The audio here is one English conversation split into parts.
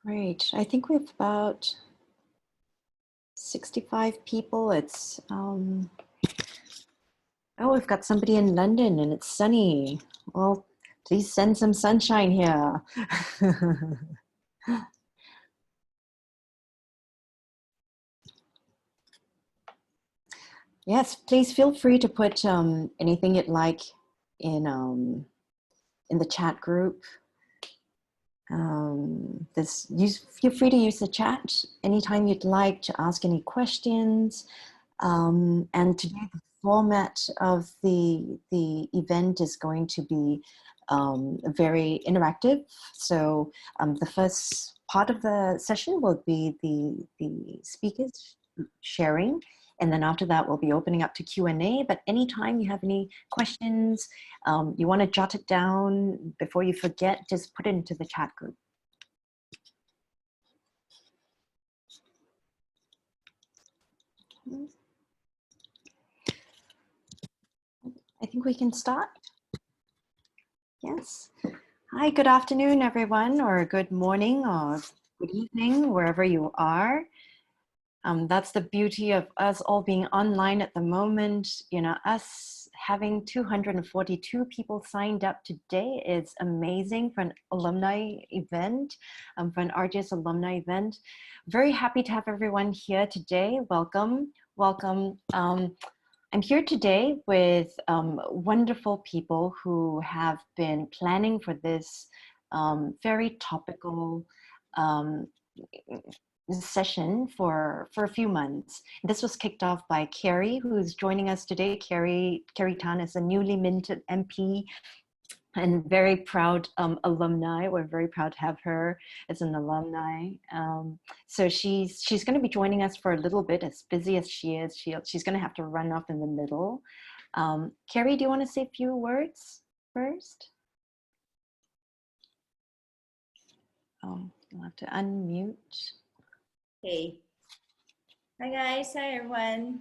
Great. I think we have about 65 people. It's, oh, we've got somebody in London and it's sunny. Well, please send some sunshine here. Yes, please feel free to put anything you'd like in the chat group. Feel free to use the chat anytime you'd like to ask any questions. And today the format of the event is going to be very interactive. So the first part of the session will be the speakers sharing. And then after that, we'll be opening up to Q&A. But anytime you have any questions, you want to jot it down before you forget, just put it into the chat group. I think we can start. Yes. Hi, good afternoon, everyone, or good morning, or good evening, wherever you are. That's the beauty of us all being online at the moment. You know, us having 242 people signed up today is amazing for an alumni event, for an RGS alumni event. Very happy to have everyone here today. Welcome, welcome. I'm here today with wonderful people who have been planning for this very topical session for a few months. This was kicked off by Carrie, who's joining us today. Carrie Tan is a newly minted MP and very proud alumni. We're very proud to have her as an alumni. So she's going to be joining us for a little bit. As busy as she is, she's going to have to run off in the middle. Carrie, do you want to say a few words first? Oh, you'll have to unmute. Okay. Hi guys, hi everyone.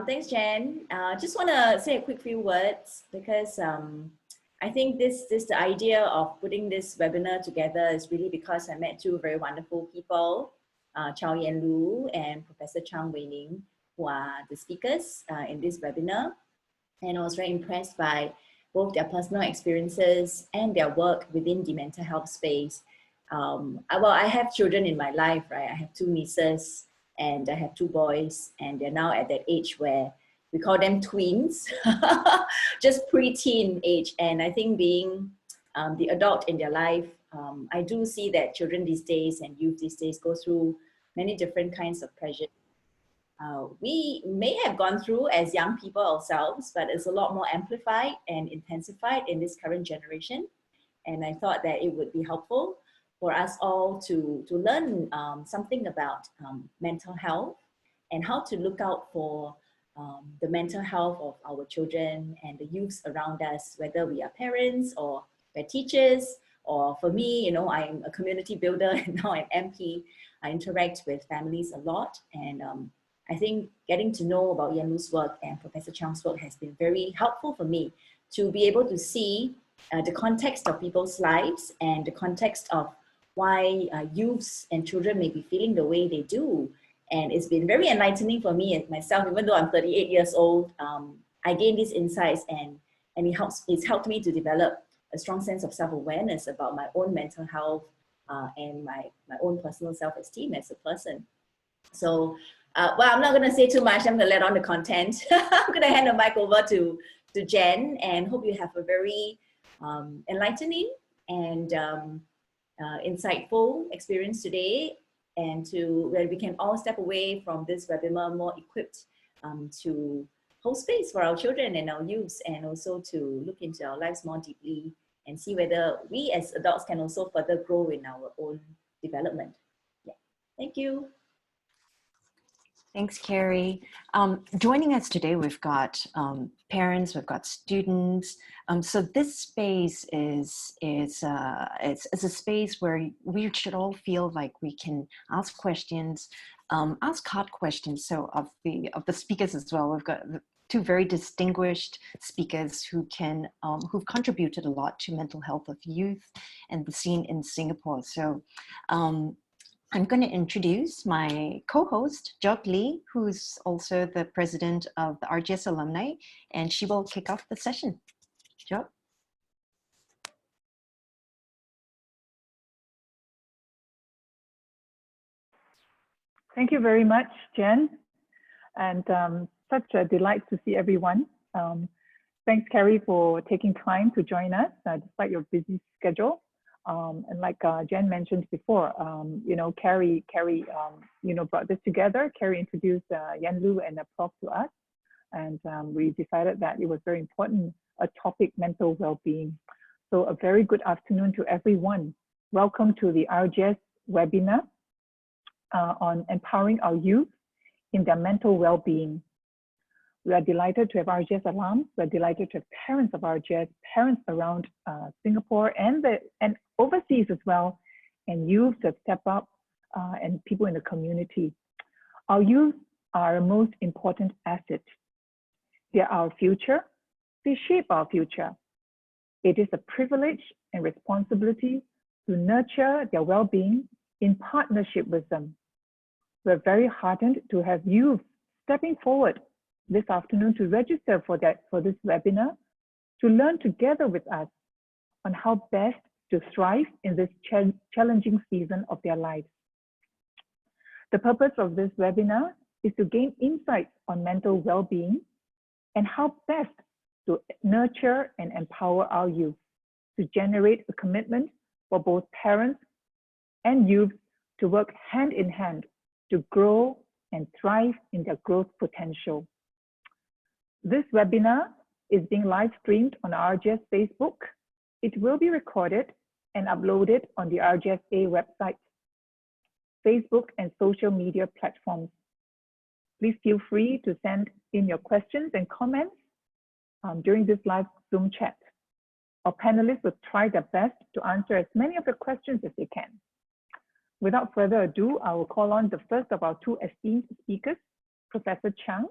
Thanks Jen. Just want to say a quick few words because I think the idea of putting this webinar together is really because I met two very wonderful people, Chow and Professor Chang Weining, who are the speakers in this webinar. And I was very impressed by both their personal experiences and their work within the mental health space. Well, I have children in my life, right? I have two nieces and I have two boys, and they're now at that age where we call them twins, just pre-teen age. And I think being the adult in their life, I do see that children these days and youth these days go through many different kinds of pressure. We may have gone through as young people ourselves, but it's a lot more amplified and intensified in this current generation. And I thought that it would be helpful for us all to learn something about mental health and how to look out for the mental health of our children and the youths around us, whether we are parents or we're teachers, or for me, you know, I'm a community builder and now I'm MP. I interact with families a lot, and I think getting to know about Yanlu's work and Professor Chang's work has been very helpful for me to be able to see the context of people's lives and the context of why youths and children may be feeling the way they do. And it's been very enlightening for me and myself, even though I'm 38 years old. I gained these insights, and it's helped me to develop a strong sense of self-awareness about my own mental health and my own personal self-esteem as a person. So, well, I'm not going to say too much. I'm going to let on the content. I'm going to hand the mic over to Jen, and hope you have a very enlightening and insightful experience today, and where we can all step away from this webinar more equipped to hold space for our children and our youths, and also to look into our lives more deeply and see whether we as adults can also further grow in our own development. Yeah, thank you. Thanks, Carrie. Joining us today, we've got parents, we've got students. So this space is a space where we should all feel like we can ask questions, ask hard questions. So of the speakers as well, we've got two very distinguished speakers who can who've contributed a lot to mental health of youth and the scene in Singapore. So I'm going to introduce my co-host, Jok Lee, who's also the president of the RGS alumni, and she will kick off the session. Jok? Thank you very much, Jen, and such a delight to see everyone. Thanks, Carrie, for taking time to join us despite your busy schedule. And like Jen mentioned before, Carrie, brought this together. Carrie introduced Yan Lu and the Prof to us, and we decided that it was very important, a topic, mental well-being. So a very good afternoon to everyone. Welcome to the RGS webinar on empowering our youth in their mental well-being. We are delighted to have RGS alums. We're delighted to have parents of RGS, parents around Singapore and overseas as well, and youth that step up and people in the community. Our youth are our most important asset. They are our future. They shape our future. It is a privilege and responsibility to nurture their well-being in partnership with them. We're very heartened to have youth stepping forward this afternoon to register for this webinar, to learn together with us on how best to thrive in this challenging season of their lives. The purpose of this webinar is to gain insights on mental well-being and how best to nurture and empower our youth, to generate a commitment for both parents and youth to work hand in hand to grow and thrive in their growth potential. This webinar is being live streamed on RGS Facebook. It will be recorded and uploaded on the RGSA website, Facebook, and social media platforms. Please feel free to send in your questions and comments during this live Zoom chat. Our panelists will try their best to answer as many of the questions as they can. Without further ado, I will call on the first of our two esteemed speakers, Professor Chang.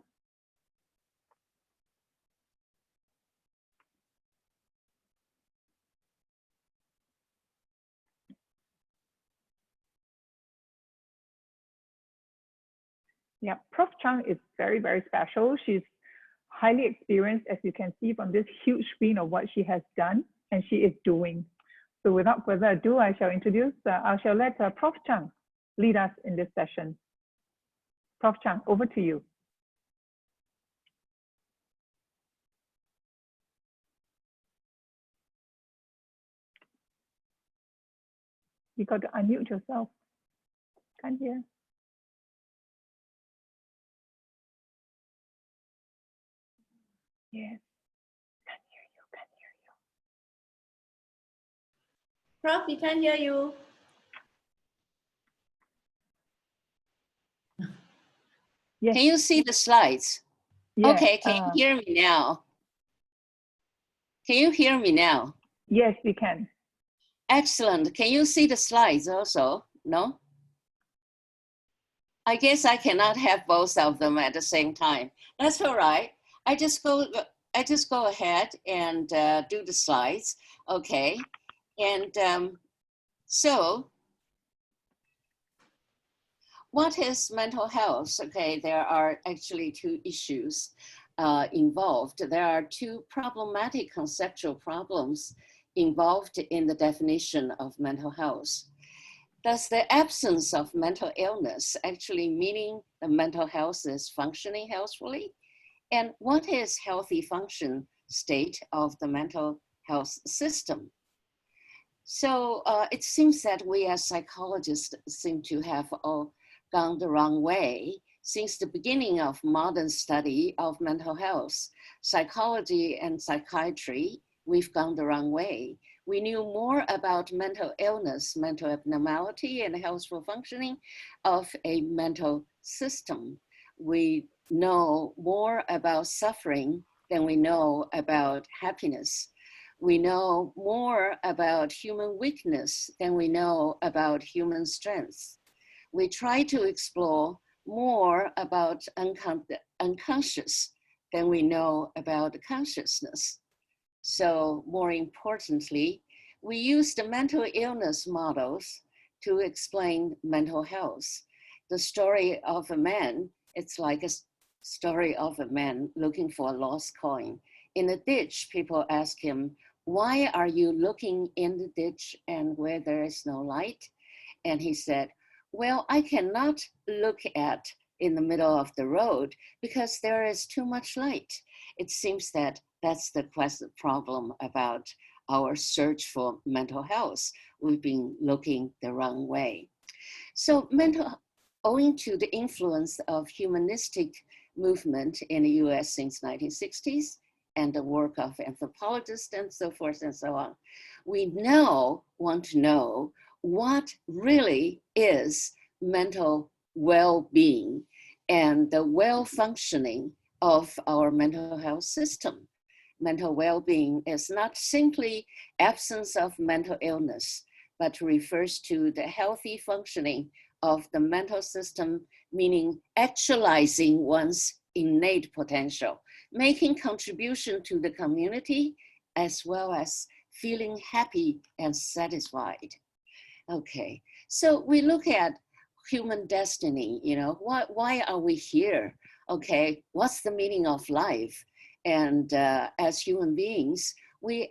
Yeah, Prof. Chang is very, very special. She's highly experienced, as you can see from this huge screen of what she has done and she is doing. So without further ado, I shall let Prof. Chang lead us in this session. Prof. Chang, over to you. You got to unmute yourself. Can't hear. Yes. Can't hear you. Can't hear you. Prof, we can't hear you. Yes. Can you see the slides? Yes. Okay, can you hear me now? Can you hear me now? Yes, we can. Excellent. Can you see the slides also? No? I guess I cannot have both of them at the same time. That's all right. I just go ahead and do the slides. Okay. And so what is mental health? Okay, there are actually two issues involved. There are two problematic conceptual problems involved in the definition of mental health. Does the absence of mental illness actually meaning the mental health is functioning healthfully? And what is healthy function state of the mental health system? So it seems that we as psychologists seem to have all gone the wrong way. Since the beginning of modern study of mental health, psychology and psychiatry, we've gone the wrong way. We knew more about mental illness, mental abnormality, and healthful functioning of a mental system. We know more about suffering than we know about happiness. We know more about human weakness than we know about human strength. We try to explore more about unconscious than we know about consciousness. So more importantly, we use the mental illness models to explain mental health. The story of a man, it's like a story of a man looking for a lost coin. In a ditch, people ask him, why are you looking in the ditch and where there is no light? And he said, well, I cannot look at in the middle of the road because there is too much light. It seems that that's the problem about our search for mental health. We've been looking the wrong way. So owing to the influence of humanistic movement in the US since 1960s and the work of anthropologists and so forth and so on, we now want to know what really is mental well-being and the well-functioning of our mental health system. Mental well-being is not simply absence of mental illness, but refers to the healthy functioning of the mental system, meaning actualizing one's innate potential, making contribution to the community, as well as feeling happy and satisfied. Okay, so we look at human destiny, you know, why are we here? Okay, what's the meaning of life? And as human beings, we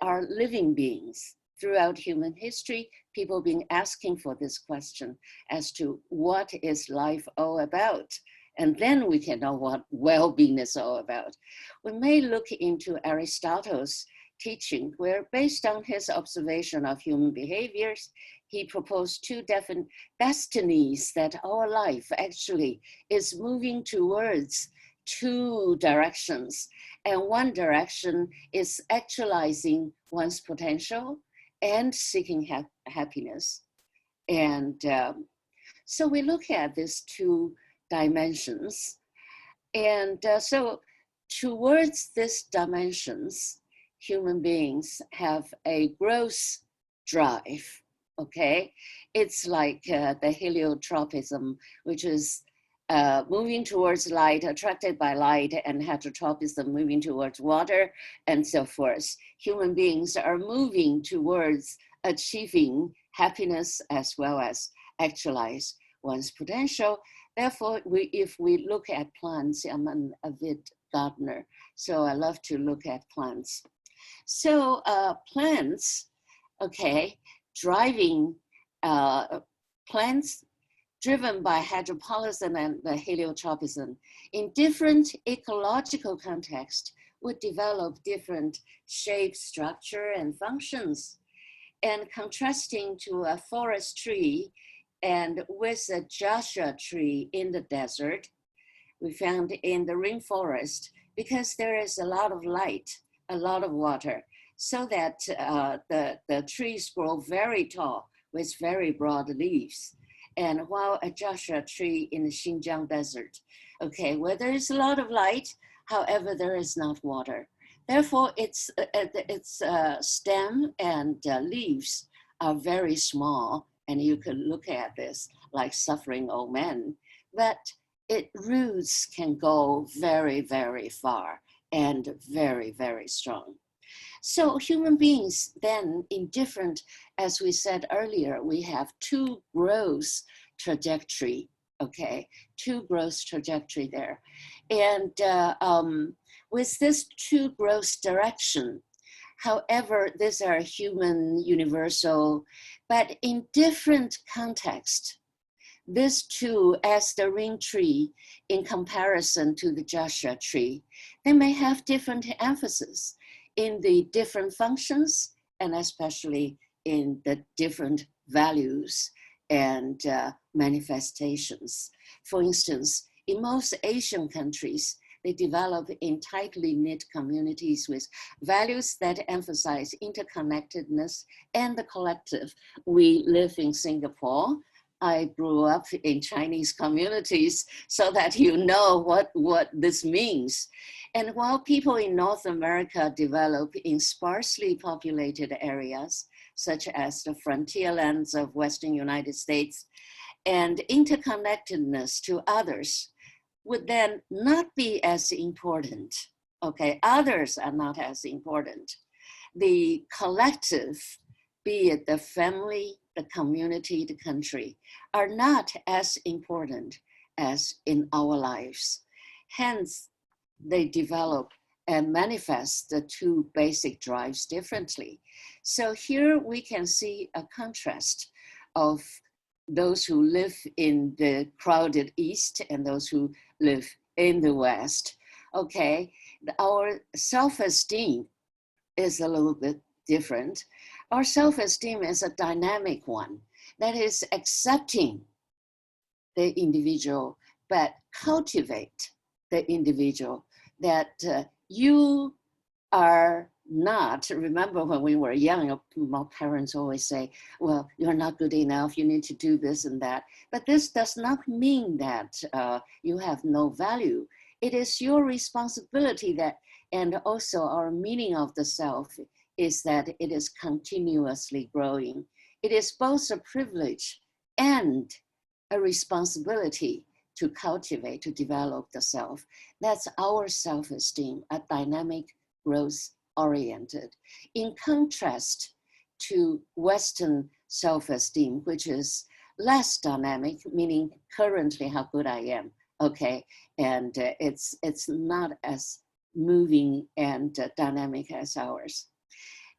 are living beings. Throughout human history, people have been asking for this question as to what is life all about? And then we can know what well-being is all about. We may look into Aristotle's teaching, where based on his observation of human behaviors, he proposed two different destinies that our life actually is moving towards two directions. And one direction is actualizing one's potential and seeking happiness. And so we look at these two dimensions. And so towards these dimensions, human beings have a growth drive, okay? It's like the heliotropism, which is moving towards light, attracted by light, and heterotropism, moving towards water, and so forth. Human beings are moving towards achieving happiness as well as actualize one's potential. Therefore, if we look at plants, I'm an avid gardener, so I love to look at plants. So plants, okay, plants driven by hydropolism and the heliotropism in different ecological contexts would develop different shape, structure, and functions. And contrasting to a forest tree and with a joshua tree in the desert, we found in the rainforest, because there is a lot of light, a lot of water, so that the trees grow very tall with very broad leaves. And while a joshua tree in the Xinjiang desert, okay, where there is a lot of light, however, there is not water. Therefore, its stem and leaves are very small, and you can look at this like suffering old men, but its roots can go very, very far and very, very strong. So human beings then in different, as we said earlier, we have two growth trajectory, okay? Two growth trajectory there. And with this two growth direction, however, these are human, universal, but in different context, these two, as the ring tree in comparison to the joshua tree, they may have different emphasis in the different functions and especially in the different values and manifestations. For instance, in most Asian countries, they develop in tightly knit communities with values that emphasize interconnectedness and the collective. We live in Singapore. I grew up in Chinese communities so that you know what this means. And while people in North America develop in sparsely populated areas, such as the frontier lands of Western United States, and interconnectedness to others would then not be as important. Okay, others are not as important. The collective, be it the family, the community, the country, are not as important as in our lives. Hence, they develop and manifest the two basic drives differently. So here we can see a contrast of those who live in the crowded East and those who live in the West. Okay, our self-esteem is a little bit different. Our self-esteem is a dynamic one that is accepting the individual, but cultivate the individual, that you are not, remember when we were young, my parents always say, well, you're not good enough, you need to do this and that. But this does not mean that you have no value. It is your responsibility that, and also our meaning of the self is that it is continuously growing. It is both a privilege and a responsibility to cultivate, to develop the self. That's our self-esteem, a dynamic, growth-oriented. In contrast to Western self-esteem, which is less dynamic, meaning currently how good I am, okay? And it's not as moving and dynamic as ours.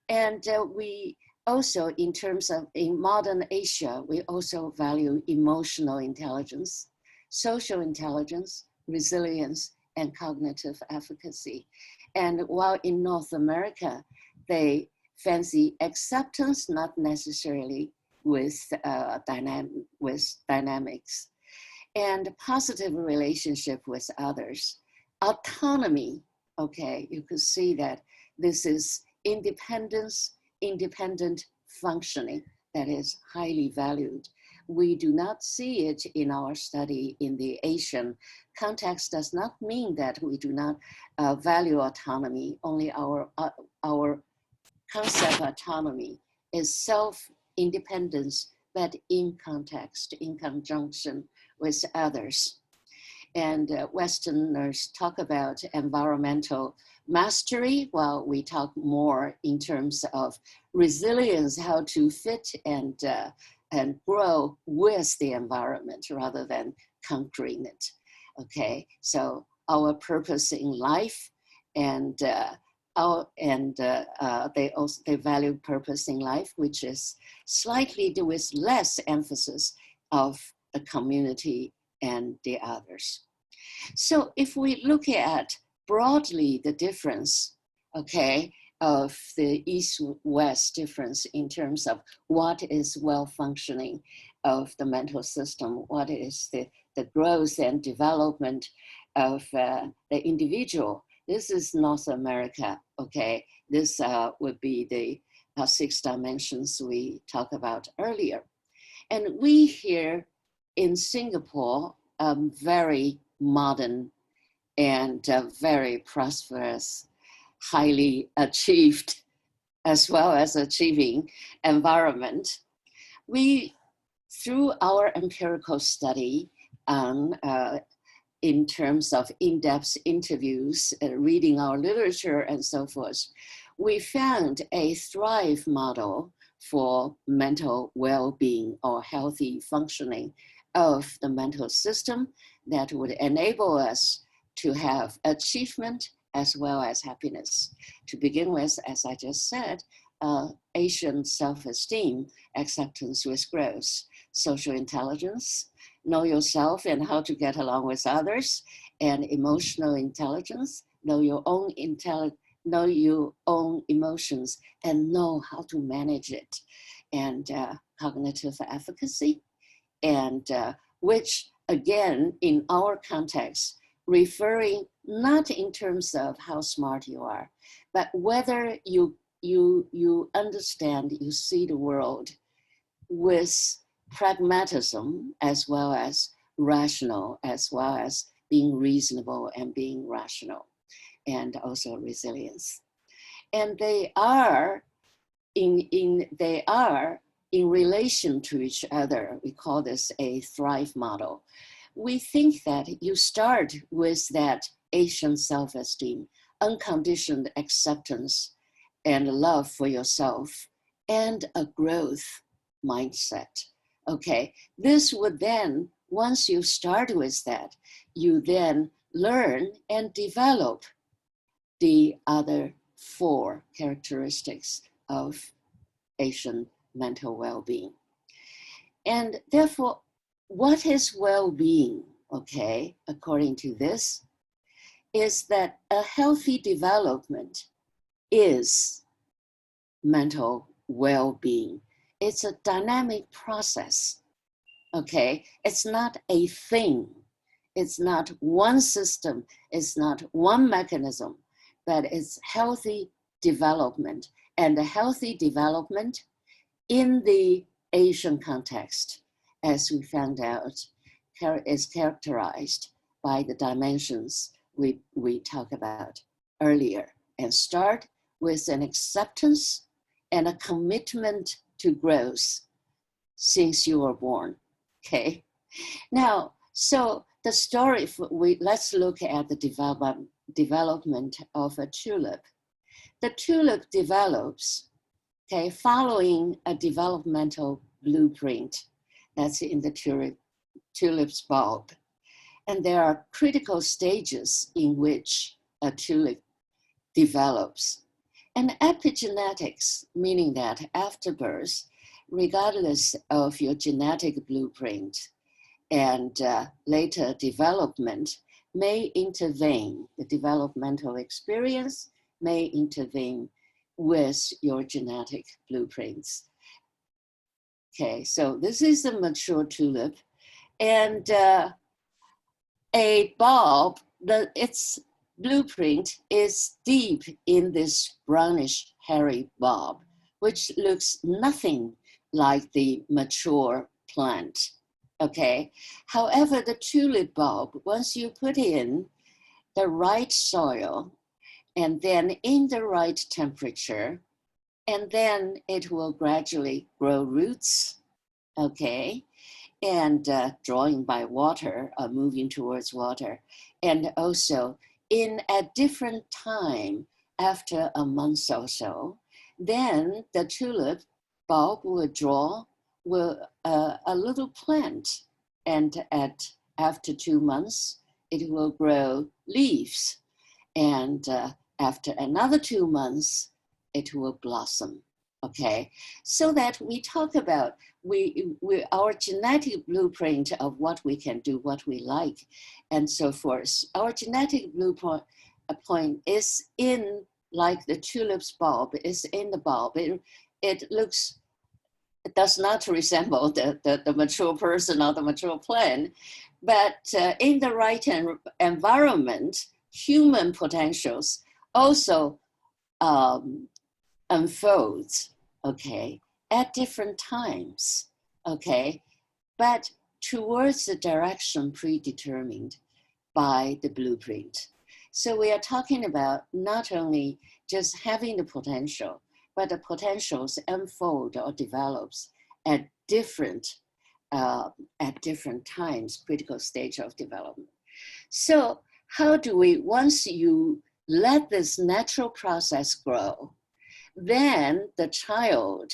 And we also, in terms of, in modern Asia, we also value emotional intelligence, social intelligence, resilience, and cognitive efficacy. And while in North America, they fancy acceptance, not necessarily with, dynamics, and positive relationship with others. Autonomy, okay, you could see that this is independence, independent functioning that is highly valued. We do not see it in our study in the Asian context. Does not mean that we do not value autonomy. Only our concept of autonomy is self-independence, but in context, in conjunction with others. And Westerners talk about environmental mastery, while we talk more in terms of resilience, how to fit and grow with the environment rather than conquering it. Okay, so our purpose in life, and they value purpose in life, which is slightly with less emphasis of the community and the others. So if we look at broadly the difference, okay, of the East-West difference in terms of what is well-functioning of the mental system, what is the growth and development of the individual. This is North America, okay? This would be the 6 dimensions we talked about earlier. And we here in Singapore, very modern and very prosperous, highly achieved, as well as achieving environment. We, through our empirical study in terms of in-depth interviews, reading our literature and so forth, we found a Thrive model for mental well-being or healthy functioning of the mental system that would enable us to have achievement as well as happiness. To begin with, as I just said, Asian self-esteem, acceptance with growth, social intelligence, know yourself and how to get along with others, and emotional intelligence, know your own emotions and know how to manage it, and cognitive efficacy, and which again, in our context, referring not in terms of how smart you are, but whether you understand, you see the world with pragmatism as well as rational, as well as being reasonable and being rational, and also resilience. And they are in relation to each other. We call this a Thrive model. We think that you start with that Asian self-esteem, unconditioned acceptance and love for yourself, and a growth mindset. Okay, this would then, once you start with that, you then learn and develop the other 4 characteristics of Asian mental well-being. And therefore, what is well-being, okay, according to this, is that a healthy development is mental well-being. It's a dynamic process, okay? It's not a thing. It's not one system. It's not one mechanism, but it's healthy development. And the healthy development in the Asian context, as we found out, is characterized by the dimensions we talked about earlier, and start with an acceptance and a commitment to growth since you were born, okay? Now, so the story, let's look at the development of a tulip. The tulip develops, okay, following a developmental blueprint that's in the tulip's bulb. And there are critical stages in which a tulip develops. And epigenetics, meaning that after birth, regardless of your genetic blueprint and later development, may intervene. The developmental experience may intervene with your genetic blueprints. Okay, so this is a mature tulip, and a bulb, its blueprint is deep in this brownish hairy bulb, which looks nothing like the mature plant, okay? However, the tulip bulb, once you put in the right soil and then in the right temperature, and then it will gradually grow roots, okay? And drawing by water, moving towards water. And also in a different time, after a month or so, then the tulip bulb will draw a little plant. And after 2 months, it will grow leaves. And after another 2 months, it will blossom, okay? So that we talk about our genetic blueprint of what we can do, what we like, and so forth. Our genetic blueprint is in, like the tulip's bulb, is in the bulb. It does not resemble the mature person or the mature plant, but in the right environment, human potentials also unfolds, okay, at different times, okay, but towards the direction predetermined by the blueprint. So we are talking about not only just having the potential, but the potentials unfold or develops at different times, critical stage of development. So how do we, once you let this natural process grow, then the child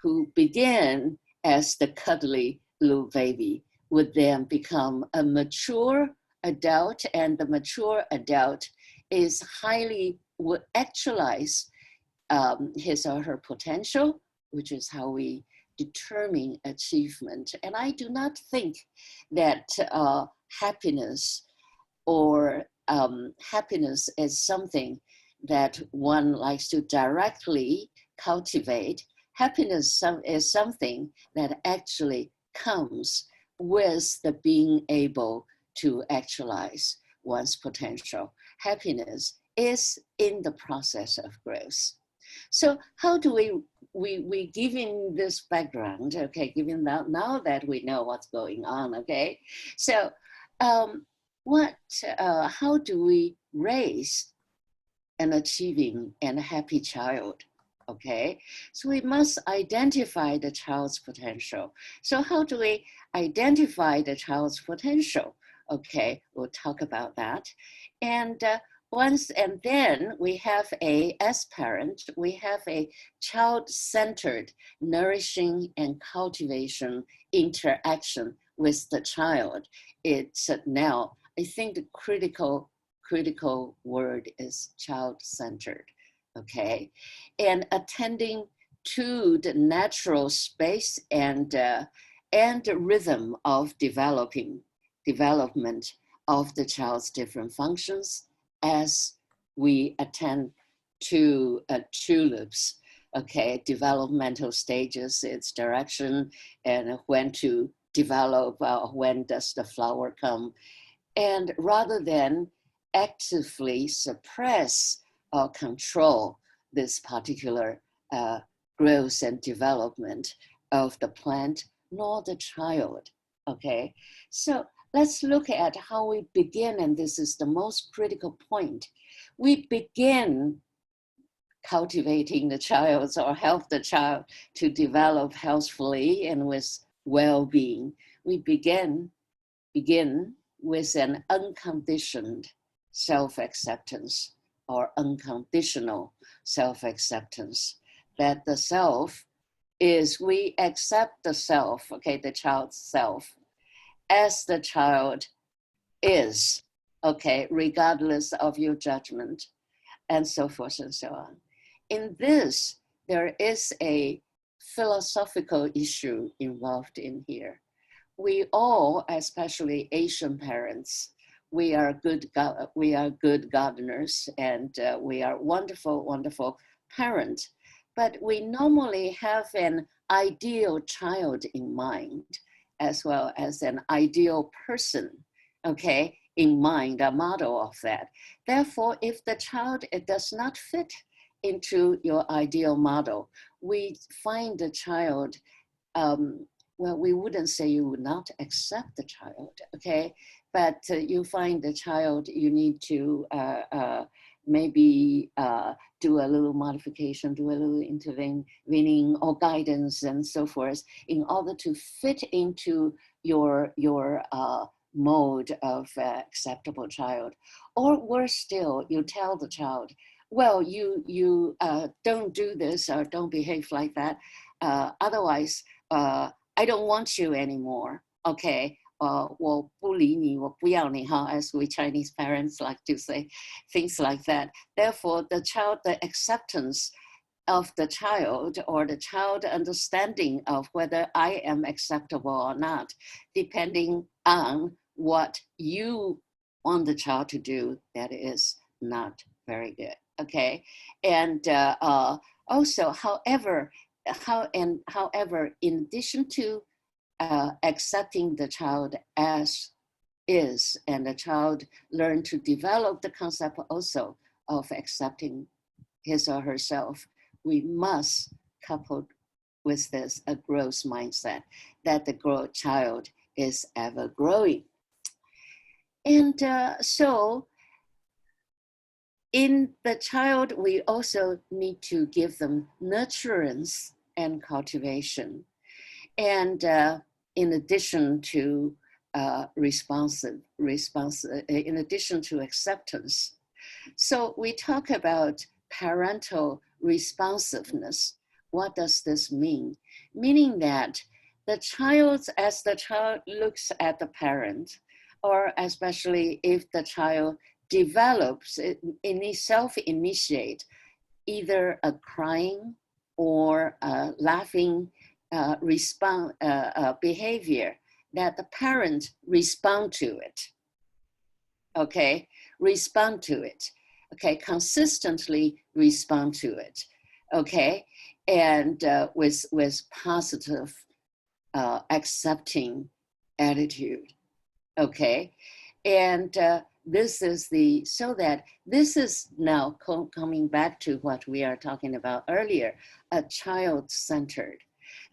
who began as the cuddly little baby would then become a mature adult, and the mature adult is would actualize his or her potential, which is how we determine achievement. And I do not think that happiness is something that one likes to directly cultivate. Happiness is something that actually comes with the being able to actualize one's potential. Happiness is in the process of growth. So how do we given this background, okay, given that now that we know what's going on, okay? So how do we raise an achieving and happy child, okay? So we must identify the child's potential. So how do we identify the child's potential? Okay, we'll talk about that. And and then we have as parent, we have a child-centered nourishing and cultivation interaction with the child. It's now, I think the critical word is child-centered, okay? And attending to the natural space and rhythm of development of the child's different functions as we attend to tulips, okay, developmental stages, its direction, and when to develop, when does the flower come. And rather than actively suppress or control this particular growth and development of the plant nor the child, okay? So let's look at how we begin, and this is the most critical point. We begin cultivating the child or help the child to develop healthfully and with well-being. We begin with an unconditioned self-acceptance or unconditional self-acceptance, that the self is, we accept the self, okay, the child's self, as the child is, okay, regardless of your judgment, and so forth and so on. In this, there is a philosophical issue involved in here. We all, especially Asian parents, we are good gardeners, and we are wonderful parents, but we normally have an ideal child in mind, as well as an ideal person, okay, in mind, a model of that. Therefore, if the child, it does not fit into your ideal model, we find the child, well, we wouldn't say you would not accept the child, okay? But you find the child, you need to maybe do a little modification, do a little intervening or guidance and so forth in order to fit into your mode of acceptable child. Or worse still, you tell the child, well, you don't do this or don't behave like that. Otherwise, I don't want you anymore, okay? 我不理你, 我不要你, as we Chinese parents like to say, things like that. Therefore, the acceptance of the child, or the child understanding of whether I am acceptable or not, depending on what you want the child to do, that is not very good, okay? And also, however, in addition to accepting the child as is, and the child learn to develop the concept also of accepting his or herself, we must couple with this a growth mindset, that the child is ever growing. And so in the child, we also need to give them nurturance and cultivation. And in addition to in addition to acceptance. So we talk about parental responsiveness. What does this mean? Meaning that as the child looks at the parent, or especially if the child develops, self-initiate either a crying or a laughing behavior, that the parent respond to it, okay? Respond to it, okay? Consistently respond to it, okay? And with positive, accepting attitude, okay? And this is this is now coming back to what we are talking about earlier, a child-centered.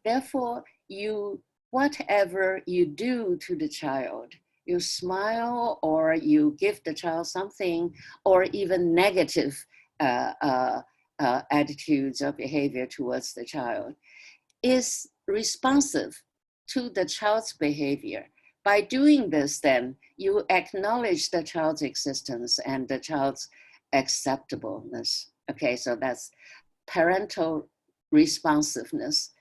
Therefore, whatever you do to the child, you smile or you give the child something, or even negative attitudes or behavior towards the child, is responsive to the child's behavior. By doing this, then, you acknowledge the child's existence and the child's acceptableness. Okay, so that's parental responsiveness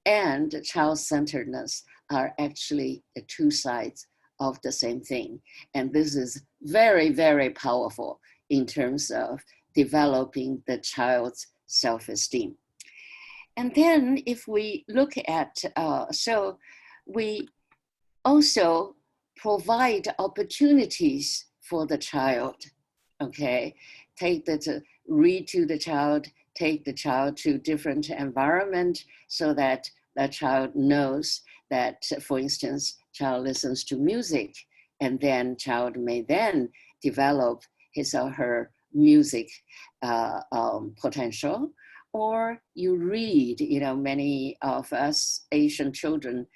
and child-centeredness are actually the two sides of the same thing. And this is very, very powerful in terms of developing the child's self-esteem. And then if we look at, so we also provide opportunities for the child, okay? Read to the child, take the child to different environment so that the child knows that, for instance, child listens to music, and then child may then develop his or her music potential. Or you read, you know, many of us Asian children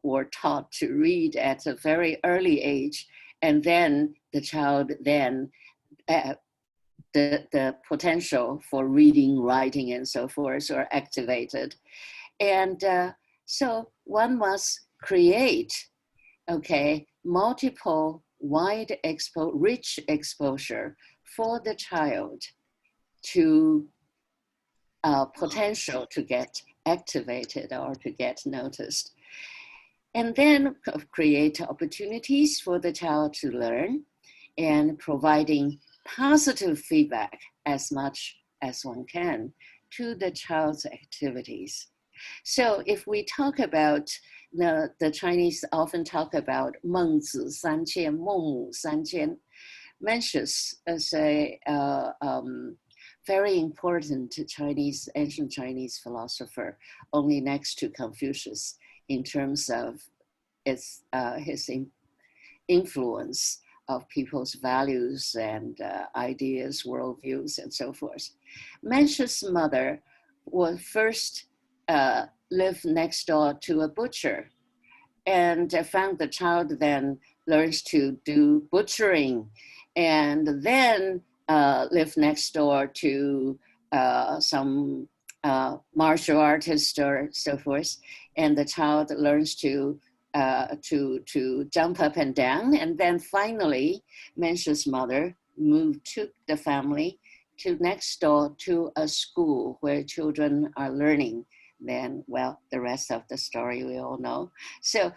were taught to read at a very early age, and then the child then, the potential for reading, writing, and so forth are activated. And so one must create, okay, multiple wide rich exposure for the child to potential to get activated or to get noticed. And then create opportunities for the child to learn and providing positive feedback as much as one can to the child's activities. So if we talk about the Chinese often talk about 孟子三迁, 孟母三迁, Mencius as a very important ancient Chinese philosopher, only next to Confucius in terms of his influence of people's values and ideas, worldviews, and so forth. Mencius' mother was first lived next door to a butcher, and found the child then learns to do butchering, and then lived next door to some martial artist or so forth, and the child learns to jump up and down, and then finally, Mencius' mother took the family to next door to a school where children are learning. Then, well, the rest of the story we all know. So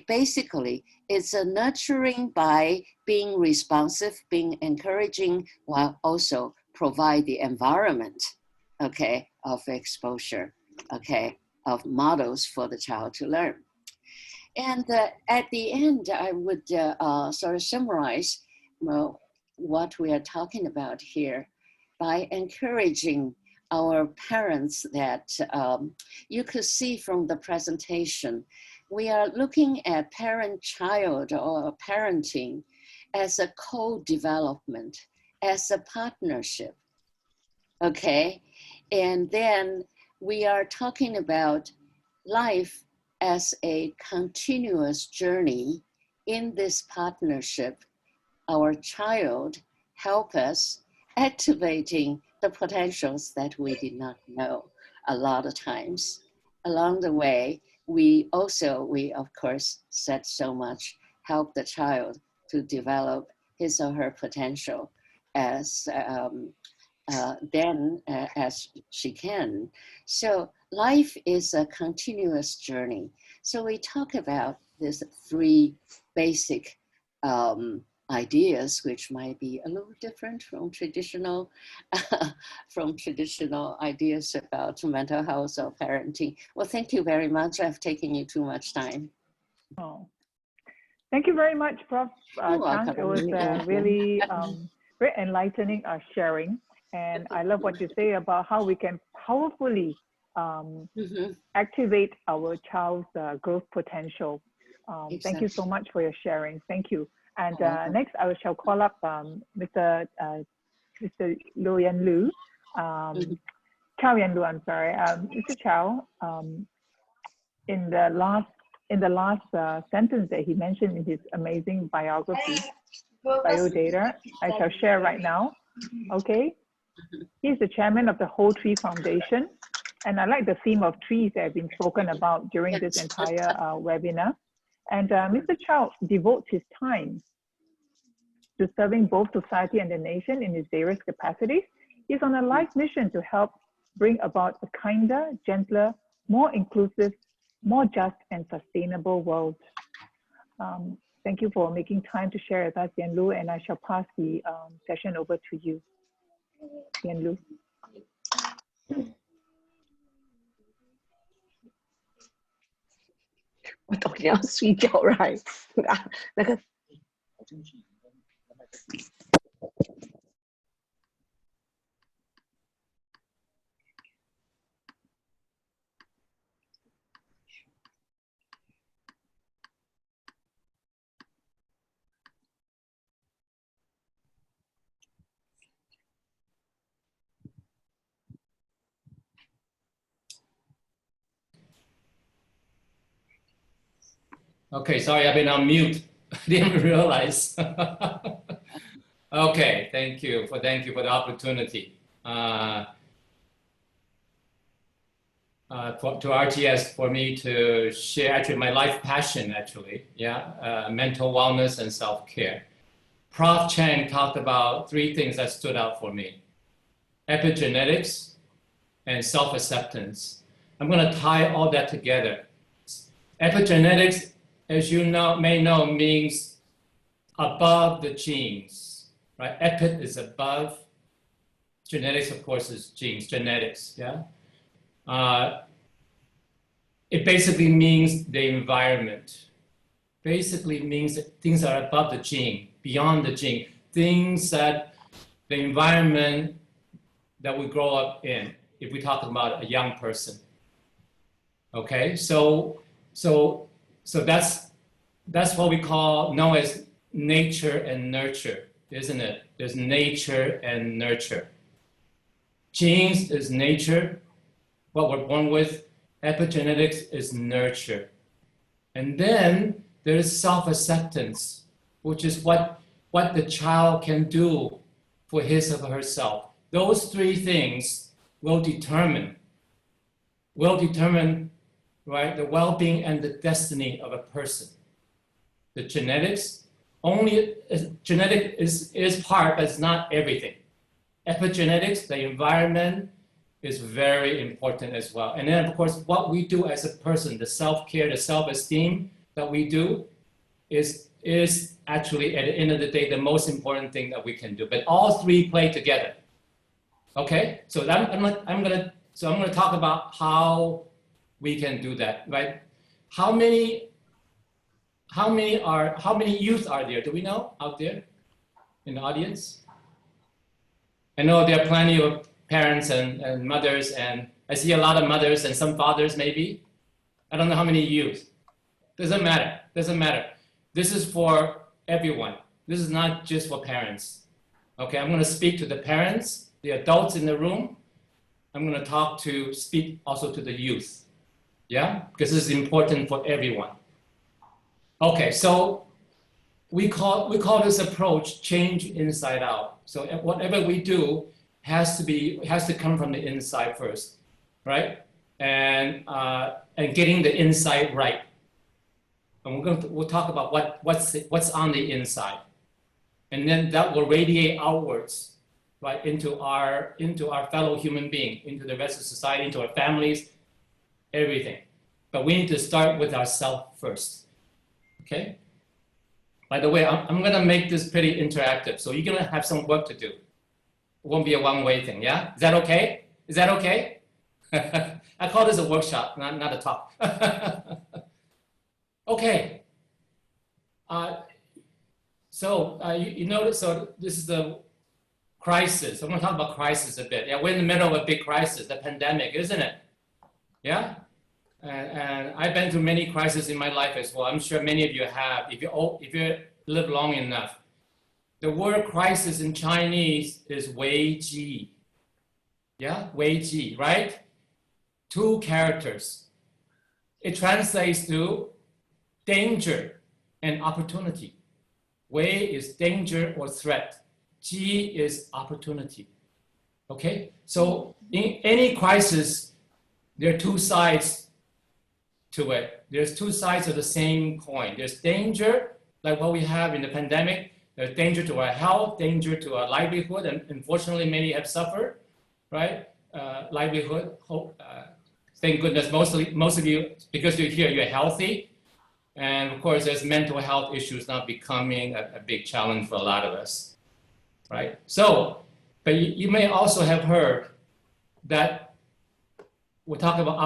basically, it's a nurturing by being responsive, being encouraging, while also provide the environment, okay, of exposure, okay, of models for the child to learn. And at the end, I would sort of summarize what we are talking about here by encouraging our parents that you could see from the presentation, we are looking at parent-child or parenting as a co-development, as a partnership, okay? And then we are talking about life as a continuous journey. In this partnership, our child help us activating the potentials that we did not know a lot of times. Along the way, we of course said so much, help the child to develop his or her potential as as she can. So life is a continuous journey. So we talk about these three basic ideas, which might be a little different from traditional ideas about mental health or parenting. Well, thank you very much. I've taken you too much time. Oh, thank you very much, Prof. Chang. It was really very enlightening sharing. And I love what you say about how we can powerfully activate our child's growth potential. Exactly. Thank you so much for your sharing. Thank you. And next, I shall call up Mr. Lo Yan Lu, Chow Yan Lu. I'm sorry, Mr. Chow. In the last sentence that he mentioned in his amazing biography, biodata, I shall share right now. Okay, he's the chairman of the Whole Tree Foundation, and I like the theme of trees that have been spoken about during this entire webinar. And Mr. Chow devotes his time to serving both society and the nation in his various capacities, he is on a life mission to help bring about a kinder, gentler, more inclusive, more just and sustainable world. Thank you for making time to share with us, Yan Lu, and I shall pass the session over to you, Yan Lu. 我懂你要睡觉 right 啊，那个。Okay, sorry, I've been on mute. Didn't realize. Okay, thank you for the opportunity. To RGS for me to share actually my life passion actually, yeah, mental wellness and self-care. Prof. Chang talked about 3 things that stood out for me: epigenetics and self-acceptance. I'm going to tie all that together. Epigenetics, as you may know, means above the genes, right? Epi is above. Genetics, of course, is genes, genetics, yeah? It basically means the environment. Basically means that things are above the gene, beyond the gene. Things that the environment that we grow up in, if we talk about a young person. Okay, so that's what we know as nature and nurture, isn't it? There's nature and nurture. Genes is nature, what we're born with. Epigenetics is nurture. And then there's self-acceptance, which is what the child can do for his or herself. Those 3 things will determine, right, the well-being and the destiny of a person. The genetics, genetic is part, but it's not everything. Epigenetics, the environment, is very important as well. And then, of course, what we do as a person, the self-care, the self-esteem that we do is actually, at the end of the day, the most important thing that we can do. But all 3 play together. Okay, so I'm gonna talk about how we can do that, right? How many youth are there? Do we know out there in the audience? I know there are plenty of parents and mothers, and I see a lot of mothers and some fathers maybe. I don't know how many youth. Doesn't matter. This is for everyone. This is not just for parents. Okay, I'm going to speak to the parents, the adults in the room. I'm going to speak also to the youth. Yeah, because this is important for everyone. Okay, so we call this approach change inside out. So whatever we do has to come from the inside first, right? And getting the inside right. And we'll talk about what's on the inside, and then that will radiate outwards, right, into our fellow human being, into the rest of society, into our families, everything. But we need to start with ourselves first. Okay. By the way, I'm gonna make this pretty interactive, so you're gonna have some work to do. It won't be a one-way thing. Yeah. Is that okay? Is that okay? I call this a workshop, not a talk. Okay. You notice, so this is the crisis. I'm going to talk about crisis a bit. Yeah, we're in the middle of a big crisis, the pandemic, isn't it? Yeah. And I've been through many crises in my life as well. I'm sure many of you have, if you live long enough. The word crisis in Chinese is Wei Ji. Yeah, Wei Ji, right? 2 characters. It translates to danger and opportunity. Wei is danger or threat. Ji is opportunity. Okay, so in any crisis, there are 2 sides to it. There's 2 sides of the same coin. There's danger, like what we have in the pandemic. There's danger to our health, danger to our livelihood, and unfortunately many have suffered, right? Livelihood, hope, thank goodness most of you, because you're here, you're healthy. And of course, there's mental health issues now becoming a big challenge for a lot of us, right? So, but you may also have heard that we're talking about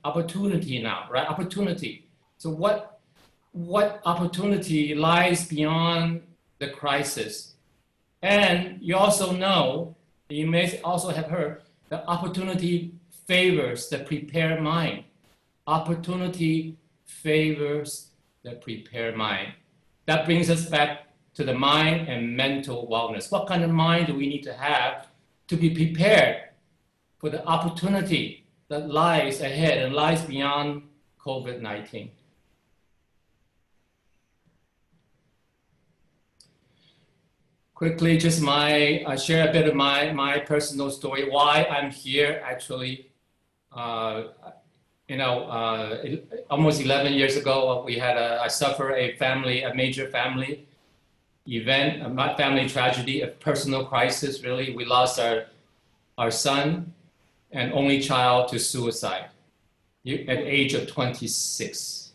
opportunity now, right? Opportunity. So what opportunity lies beyond the crisis? And you also know, you may also have heard, that opportunity favors the prepared mind. Opportunity favors the prepared mind. That brings us back to the mind and mental wellness. What kind of mind do we need to have to be prepared for the opportunity that lies ahead and lies beyond COVID-19? Quickly, just share a bit of my personal story, why I'm here actually. Almost 11 years ago, I suffered a major family event, a family tragedy, a personal crisis, really. We lost our son and only child to suicide at the age of 26.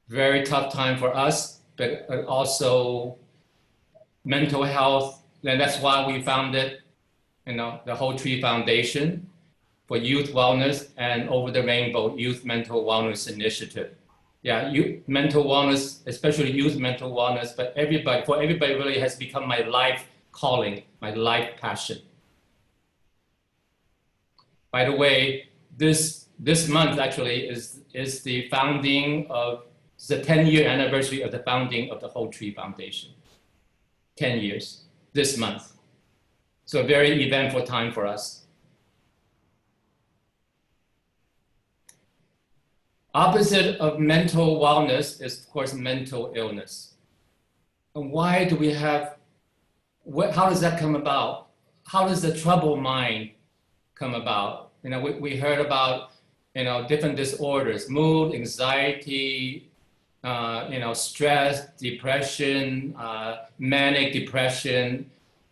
Very tough time for us, but also mental health. And that's why we founded, the Whole Tree Foundation for Youth Wellness and Over the Rainbow Youth Mental Wellness Initiative. Yeah, youth mental wellness, especially youth mental wellness, but for everybody really has become my life calling, my life passion. By the way, this month actually is the founding of, it's the 10-year anniversary of the founding of the Whole Tree Foundation. 10 years this month. So a very eventful time for us. Opposite of mental wellness is, of course, mental illness. And why do we have, how does that come about? How does the troubled mind come about? We heard about, different disorders, mood, anxiety, stress, depression, manic depression,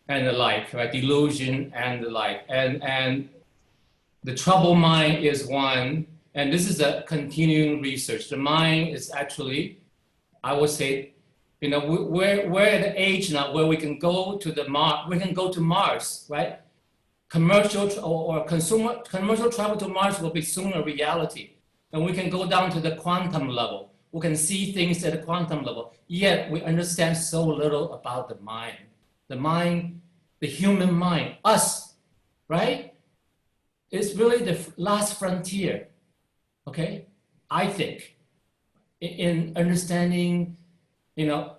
and the like, right? Delusion and the like. And the troubled mind is one, and this is a continuing research. The mind is actually, I would say, we're at the age now where we can go to Mars, right? Commercial travel to Mars will be soon a reality. And we can go down to the quantum level. We can see things at the quantum level. Yet we understand so little about the mind. The mind, the human mind, us, right? It's really the last frontier, okay? I think, in understanding,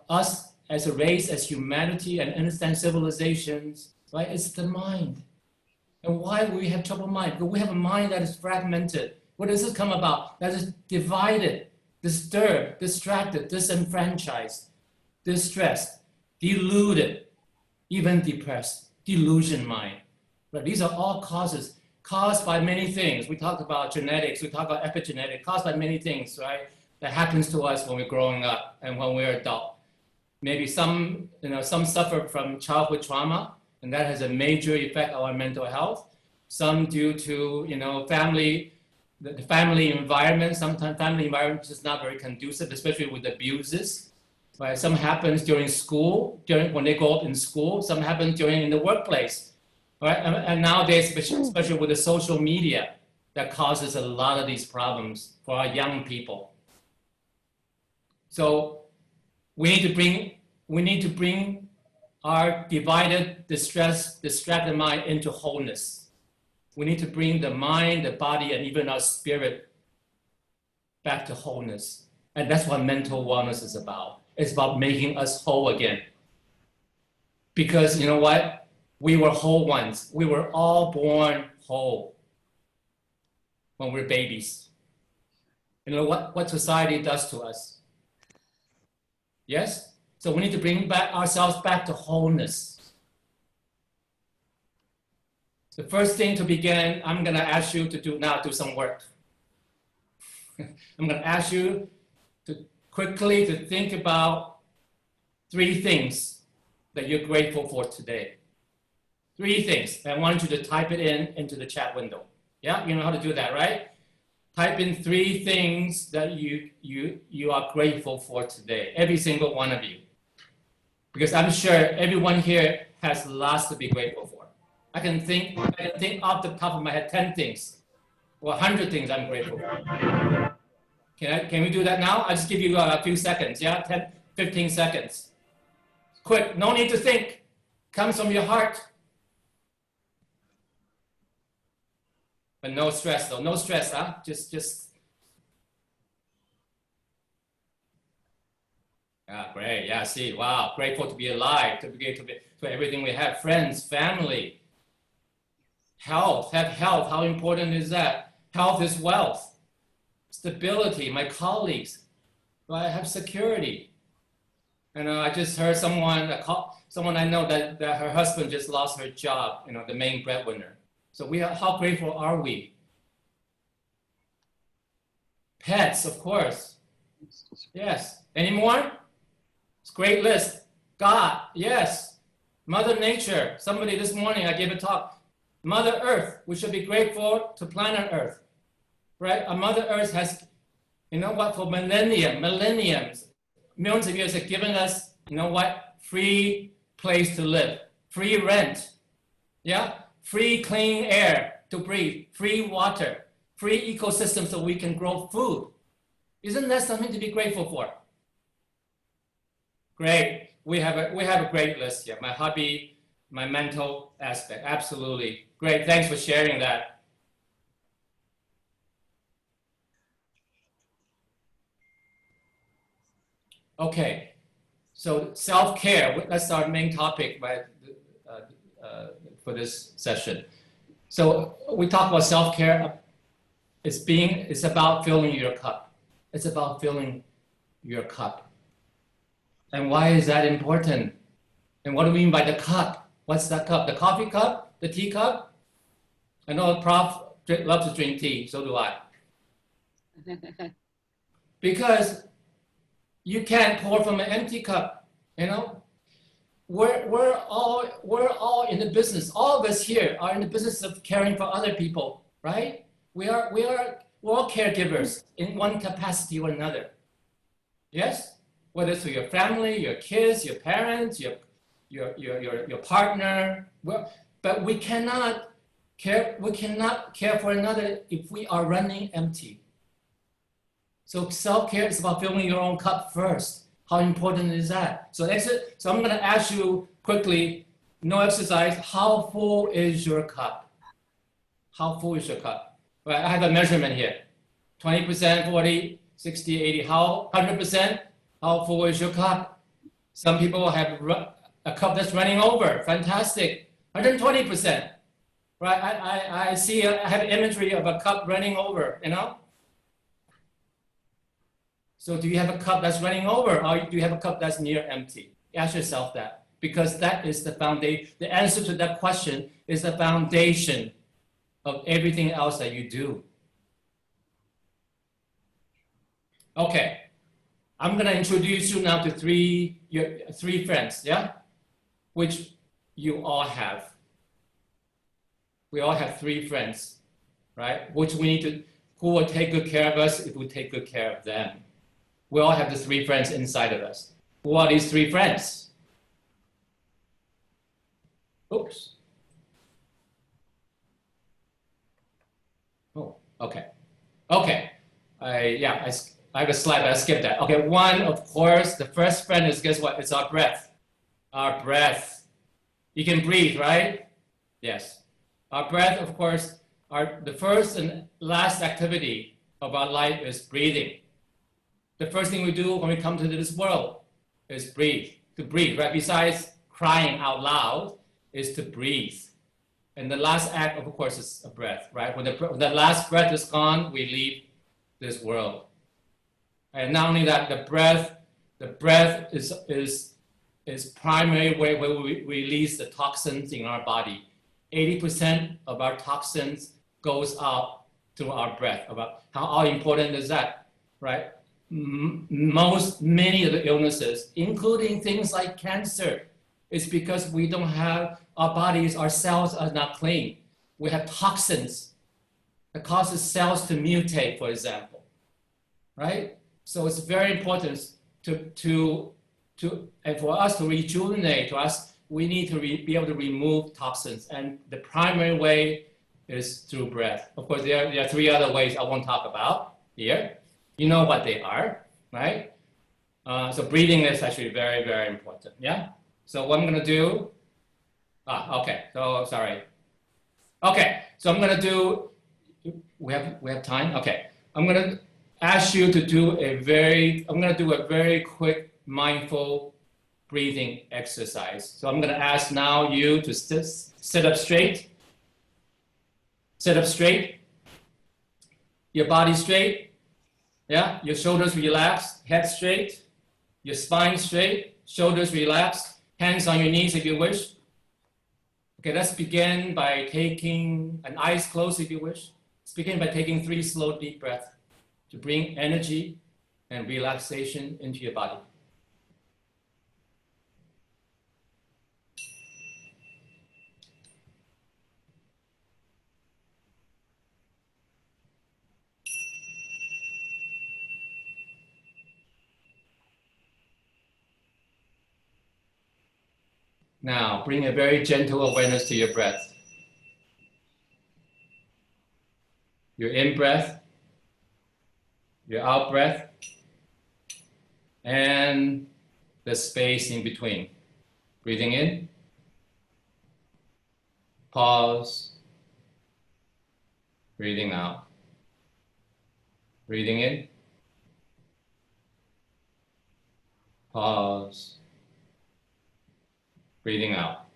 us as a race, as humanity, and understand civilizations, right? It's the mind. And why we have troubled mind? Because we have a mind that is fragmented. Where does this come about? That is divided, disturbed, distracted, disenfranchised, distressed, deluded, even depressed, delusion mind. But these are all causes caused by many things. We talk about genetics, we talk about epigenetics, caused by many things, right? That happens to us when we're growing up and when we're adult. Maybe some suffer from childhood trauma, and that has a major effect on our mental health. Some due to, the family environment. Sometimes family environment is not very conducive, especially with abuses. Right? Some happens during school, when they grow up in school. Some happens in the workplace. Right? And nowadays, especially with the social media, that causes a lot of these problems for our young people. So we need to bring our divided, distracted mind into wholeness. We need to bring the mind, the body, and even our spirit back to wholeness. And that's what mental wellness is about. It's about making us whole again. Because you know what? We were whole once. We were all born whole when we're babies. You know what society does to us? Yes? So we need to bring ourselves back to wholeness. The first thing to begin, I'm going to ask you to do some work. I'm going to ask you to quickly to think about 3 things that you're grateful for today. 3 things. I want you to type it into the chat window. Yeah, you know how to do that, right? Type in 3 things that you are grateful for today. Every single one of you. Because I'm sure everyone here has lots to be grateful for. I can think off the top of my head 10 things or 100 things I'm grateful for. Can we do that now? I'll just give you a few seconds, yeah? 10, 15 seconds. Quick, no need to think. Comes from your heart. But no stress though, no stress, huh? Just. Yeah, great, yeah, see, wow, grateful to be alive, to everything we have, friends, family, health, have health, how important is that? Health is wealth. Stability, my colleagues, I have security. And I just heard someone I know that her husband just lost her job, you know, the main breadwinner. So how grateful are we? Pets, of course. Yes. Any more? It's a great list. God, yes. Mother Nature. Somebody this morning, I gave a talk. Mother Earth, we should be grateful to planet Earth. Right? Our Mother Earth has, you know what, for millenniums, millions of years have given us, you know what, free place to live, free rent, yeah, free clean air to breathe, free water, free ecosystem so we can grow food. Isn't that something to be grateful for? Great, we have a great list here. My hobby, my mental aspect, absolutely. Great, thanks for sharing that. Okay, so self-care, that's our main topic for this session. So we talk about self-care, it's about filling your cup. It's about filling your cup. And why is that important? And what do we mean by the cup? What's that cup? The coffee cup? The tea cup? I know Prof loves to drink tea, so do I. Because you can't pour from an empty cup, you know? We're all in the business. All of us here are in the business of caring for other people, right? We're all caregivers in one capacity or another. Yes? Whether it's to your family, your kids, your parents, your partner. But we cannot care for another if we are running empty. So self-care is about filling your own cup first. How important is that? So I'm going to ask you quickly, no exercise, how full is your cup? How full is your cup? Right, I have a measurement here. 20%, 40, 60, 80, 100%? How full is your cup? Some people have a cup that's running over. Fantastic. 120%. Right, I have imagery of a cup running over, you know? So do you have a cup that's running over, or do you have a cup that's near empty? Ask yourself that, because that is the foundation. The answer to that question is the foundation of everything else that you do. Okay, I'm going to introduce you now to your three friends, yeah? Which you all have. We all have 3 friends, right? Who will take good care of us if we take good care of them. We all have the 3 friends inside of us. Who are these 3 friends? Oops. Oh, okay. Okay. I have a slide, but I skipped that. Okay, one, of course, the first friend is, guess what? It's our breath. Our breath. You can breathe, right? Yes. Our breath, of course, the first and last activity of our life is breathing. The first thing we do when we come to this world is breathe, to breathe, right? Besides crying out loud, is to breathe. And the last act, of course, is a breath, right? When the last breath is gone, we leave this world. And not only that, the breath is primary way where we release the toxins in our body. 80% of our toxins goes out through our breath. About how important is that, right? many of the illnesses, including things like cancer, is because we don't have, our bodies, our cells are not clean. We have toxins that causes cells to mutate, for example, right? So it's very important and for us to rejuvenate, we need to be able to remove toxins. And the primary way is through breath. Of course, there are 3 other ways I won't talk about here. You know what they are, right? So breathing is actually very, very important, yeah? So what I'm gonna do, okay, so sorry. Okay, so I'm gonna do, we have time? Okay, I'm gonna ask you to do I'm gonna do a very quick mindful breathing exercise. So I'm gonna ask now you to sit up straight. Sit up straight. Your body straight. Yeah, your shoulders relaxed, head straight, your spine straight, shoulders relaxed, hands on your knees if you wish. Okay, let's begin by taking an eyes closed if you wish. Let's begin by taking 3 slow deep breaths to bring energy and relaxation into your body. Now, bring a very gentle awareness to your breath. Your in-breath, your out-breath, and the space in between. Breathing in, pause, breathing out. Breathing in, pause, breathing out.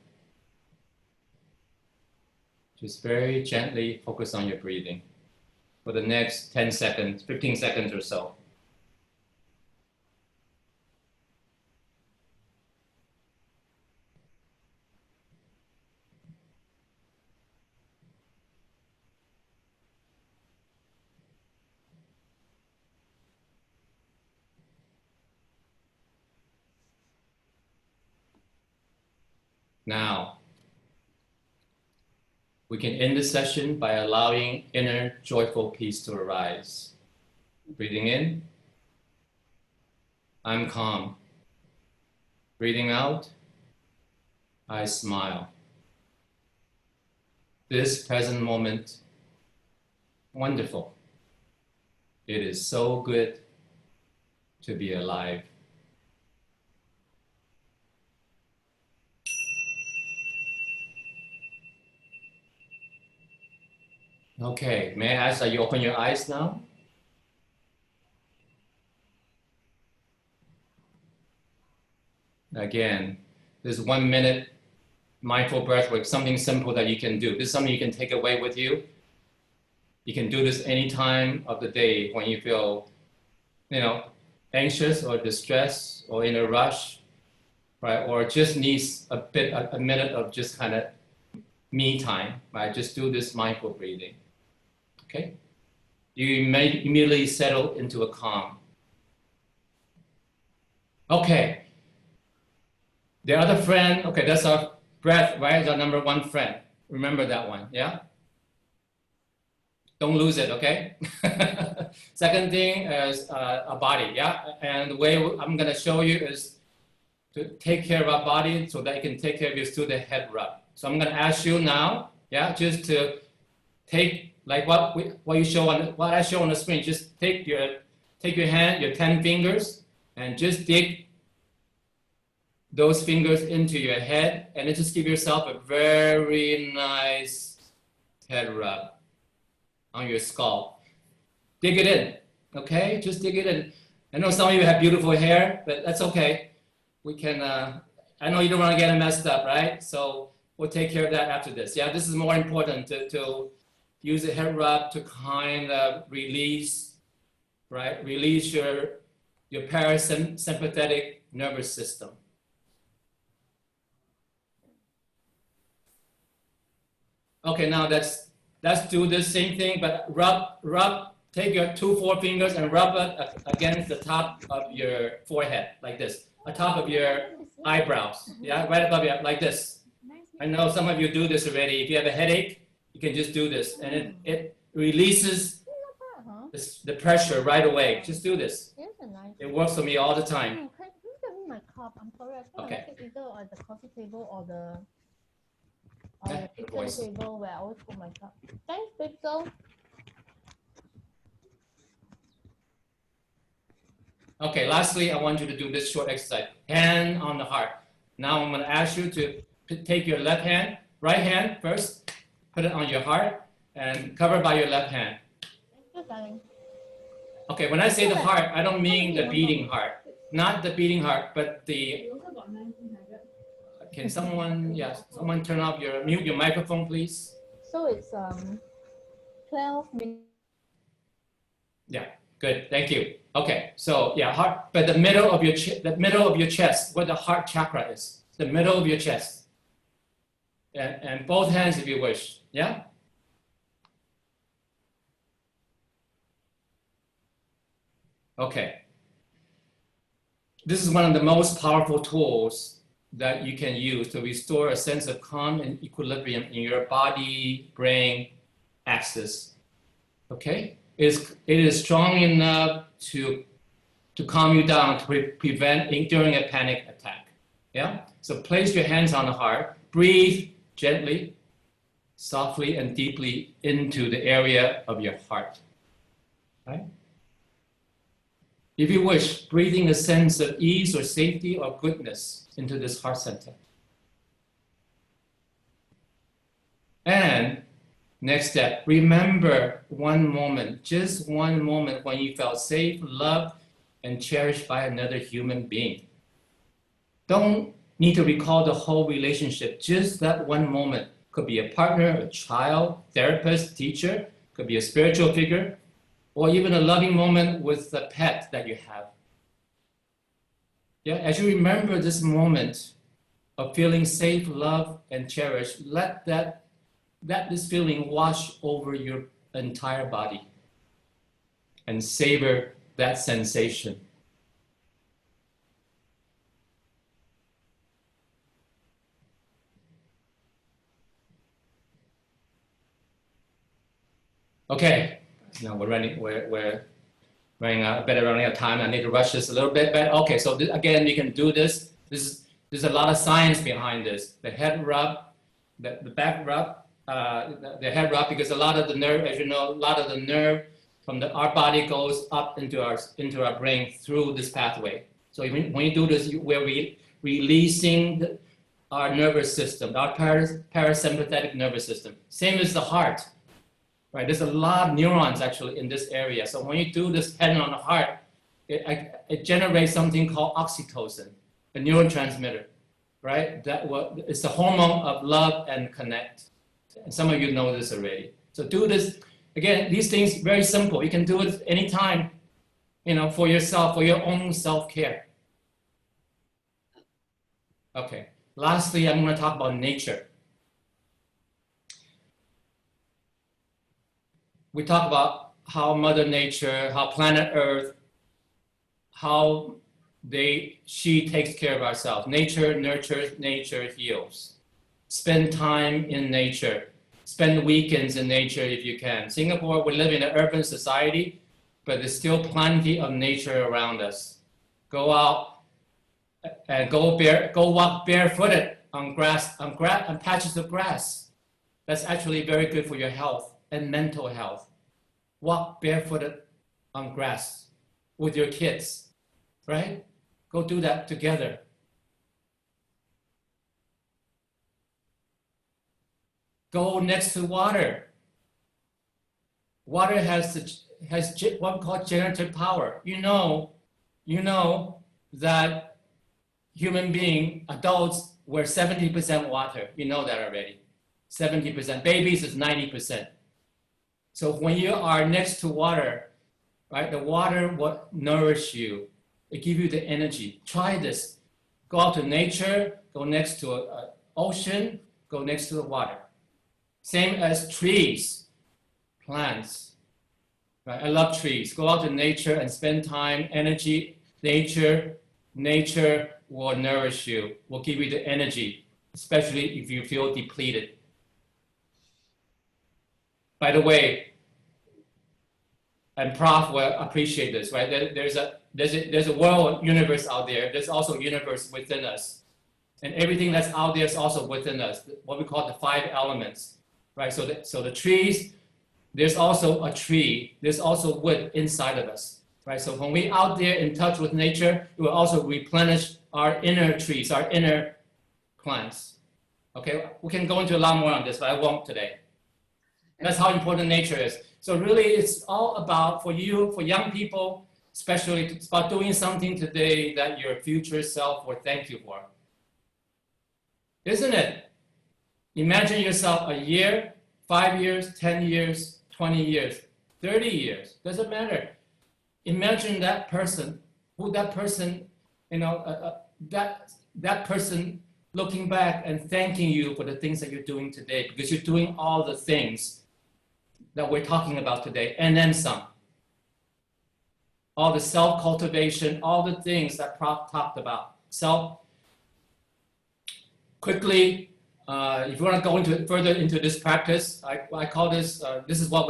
Just very gently focus on your breathing for the next 10 seconds, 15 seconds or so. Now, we can end the session by allowing inner joyful peace to arise. Breathing in, I'm calm. Breathing out, I smile. This present moment, wonderful. It is so good to be alive. Okay, may I ask that you open your eyes now? Again, this 1 minute mindful breath work, something simple that you can do. This is something you can take away with you. You can do this any time of the day when you feel, anxious or distressed or in a rush, right? Or just needs a minute of just kind of me time, right? Just do this mindful breathing. Okay, you may immediately settle into a calm. Okay, the other friend, okay, that's our breath, right? That's our number 1 friend. Remember that one, yeah? Don't lose it, okay? Second thing is a body, yeah? And the way I'm gonna show you is to take care of our body so that it can take care of you through the head rub. So I'm gonna ask you now, yeah, just to take like what I show on the screen. Just take your hand, your 10 fingers, and just dig those fingers into your head, and then just give yourself a very nice head rub on your skull. Dig it in, okay? Just dig it in. I know some of you have beautiful hair, but that's okay. We can. I know you don't want to get it messed up, right? So we'll take care of that after this. Yeah, this is more important to use a head rub to kind of release, right? Release your parasympathetic nervous system. Okay, now let's do the same thing, but rub take your 2 forefingers and rub it against the top of your forehead, like this, on top of your eyebrows, yeah, right above you, like this. I know some of you do this already. If you have a headache, you can just do this, and it releases the pressure right away. Just do this. It works for me all the time. My cup. I'm sorry, I think Okay. I take either at the coffee table or the Yeah, good kitchen voice. table where I always put my cup. Thanks, big girl. Okay, lastly, I want you to do this short exercise. Hand on the heart. Now I'm going to ask you to take your left hand, right hand first, put it on your heart, and cover by your left hand. Thank you, darling. Okay, when I say the heart, I don't mean the beating heart. Not the beating heart, but the... Can someone, yes, someone mute your microphone, please? So it's 12 minutes. Yeah, good, thank you. Okay, so yeah, heart, but the middle of your chest, where the heart chakra is, the middle of your chest. And both hands if you wish, yeah? Okay. This is one of the most powerful tools that you can use to restore a sense of calm and equilibrium in your body-brain axis. Okay? It is strong enough to calm you down, to prevent during a panic attack. Yeah? So place your hands on the heart, breathe gently, softly, and deeply into the area of your heart. Right? If you wish, breathing a sense of ease or safety or goodness into this heart center. And next step, remember one moment, just one moment when you felt safe, loved, and cherished by another human being. Don't need to recall the whole relationship, just that one moment. Could be a partner, a child, therapist, teacher, could be a spiritual figure, or even a loving moment with a pet that you have. Yeah, as you remember this moment of feeling safe, loved, and cherished, let this feeling wash over your entire body and savor that sensation. Okay, now we're running out of time. I need to rush this a little bit, but okay, so again, you can do this. There's a lot of science behind this. The head rub, the back rub, the head rub, because a lot of the nerve, as you know, a lot of the nerve from our body goes up into our brain through this pathway. So when you do this, we're releasing our nervous system, our parasympathetic nervous system. Same as the heart. Right, there's a lot of neurons actually in this area. So when you do this head on the heart, it generates something called oxytocin, a neurotransmitter, right? It's the hormone of love and connect. And some of you know this already. So do this, again, these things very simple. You can do it anytime, for yourself, for your own self-care. Okay, lastly, I'm gonna talk about nature. We talk about how Mother Nature, how planet Earth, how she takes care of ourselves. Nature nurtures, nature heals. Spend time in nature. Spend weekends in nature if you can. Singapore, we live in an urban society, but there's still plenty of nature around us. Go out and go walk barefooted on patches of grass. That's actually very good for your health and mental health. Walk barefooted on grass with your kids, right? Go do that together. Go next to water. Water has what we call generative power. You know that human being, adults, we're 70% water. You know that already. 70%. Babies is 90%. So when you are next to water, right, the water will nourish you. It gives you the energy. Try this. Go out to nature, go next to an ocean, go next to the water. Same as trees, plants. Right? I love trees. Go out to nature and spend time, energy. Nature will nourish you, will give you the energy, especially if you feel depleted. By the way, and Prof will appreciate this, right? There's a world universe out there. There's also a universe within us. And everything that's out there is also within us, what we call the 5 elements, right? So the trees, there's also a tree, there's also wood inside of us, right? So when we out there in touch with nature, it will also replenish our inner trees, our inner plants. Okay, we can go into a lot more on this, but I won't today. That's how important nature is. So really, it's all about, for you, for young people, especially, it's about doing something today that your future self will thank you for. Isn't it? Imagine yourself a year, 5 years, 10 years, 20 years, 30 years, doesn't matter. Imagine that person, that person looking back and thanking you for the things that you're doing today, because you're doing all the things that we're talking about today, and then some. All the self-cultivation, all the things that Prof talked about. Quickly, if you want to go into further into this practice, I call this, this is what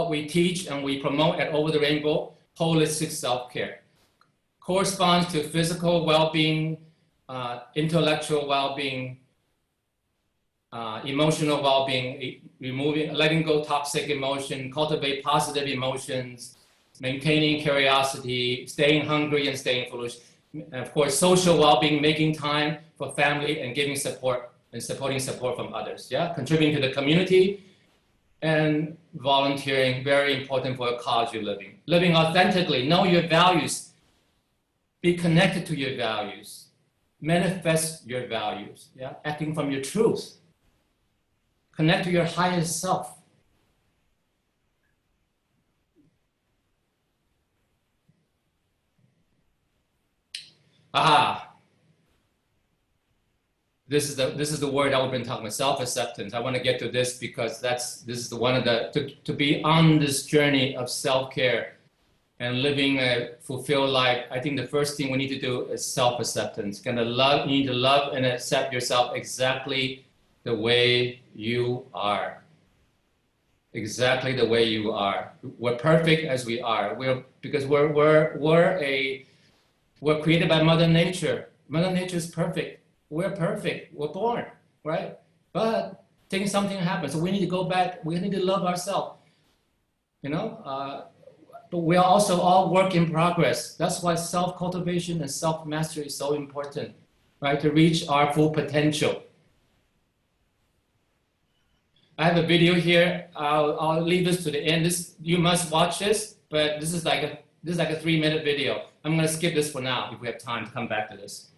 we teach and we promote at Over the Rainbow, holistic self-care. Corresponds to physical well-being, intellectual well-being, emotional well-being, letting go toxic emotion, cultivate positive emotions, maintaining curiosity, staying hungry and staying foolish. And of course, social well-being, making time for family and giving support and supporting support from others. Yeah, contributing to the community and volunteering, very important for a cause you're living. Living authentically, know your values, be connected to your values, manifest your values. Yeah, acting from your truth. Connect to your highest self. This is the word that we've been talking about, self-acceptance. I want to get to this because this is one of the, to be on this journey of self-care and living a fulfilled life. I think the first thing we need to do is self-acceptance. You need to love and accept yourself exactly the way you are. Exactly the way you are. We're perfect as we are. Because we're created by Mother Nature. Mother Nature is perfect. We're perfect. We're born, right? But something happens. So we need to go back. We need to love ourselves. But we are also all work in progress. That's why self-cultivation and self-mastery is so important, right? To reach our full potential. I have a video here. I'll leave this to the end. You must watch this, but this is like a 3-minute video. I'm going to skip this for now if we have time to come back to this.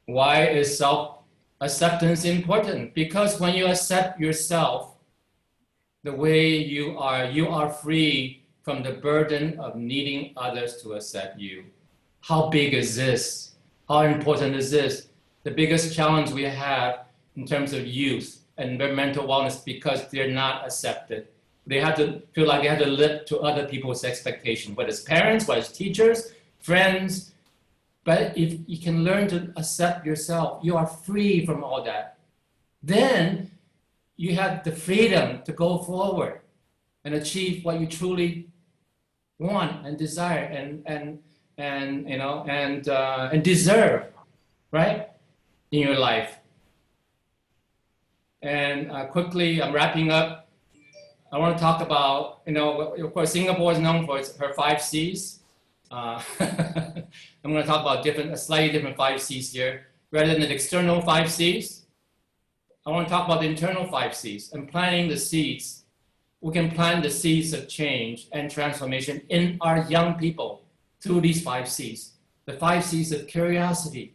Why is self-acceptance important? Because when you accept yourself the way you are free from the burden of needing others to accept you. How big is this? How important is this? The biggest challenge we have in terms of youth and their mental wellness, because they're not accepted. They have to feel like they have to live to other people's expectations, whether it's parents, whether it's teachers, friends. But if you can learn to accept yourself, you are free from all that. Then you have the freedom to go forward and achieve what you truly want and desire and deserve, right, in your life. And quickly, I'm wrapping up. I want to talk about, of course, Singapore is known for her 5 C's. I'm going to talk about slightly different 5 C's here. Rather than the external 5 C's, I want to talk about the internal 5 C's and planting the seeds. We can plant the seeds of change and transformation in our young people through these 5 C's. The 5 C's of curiosity.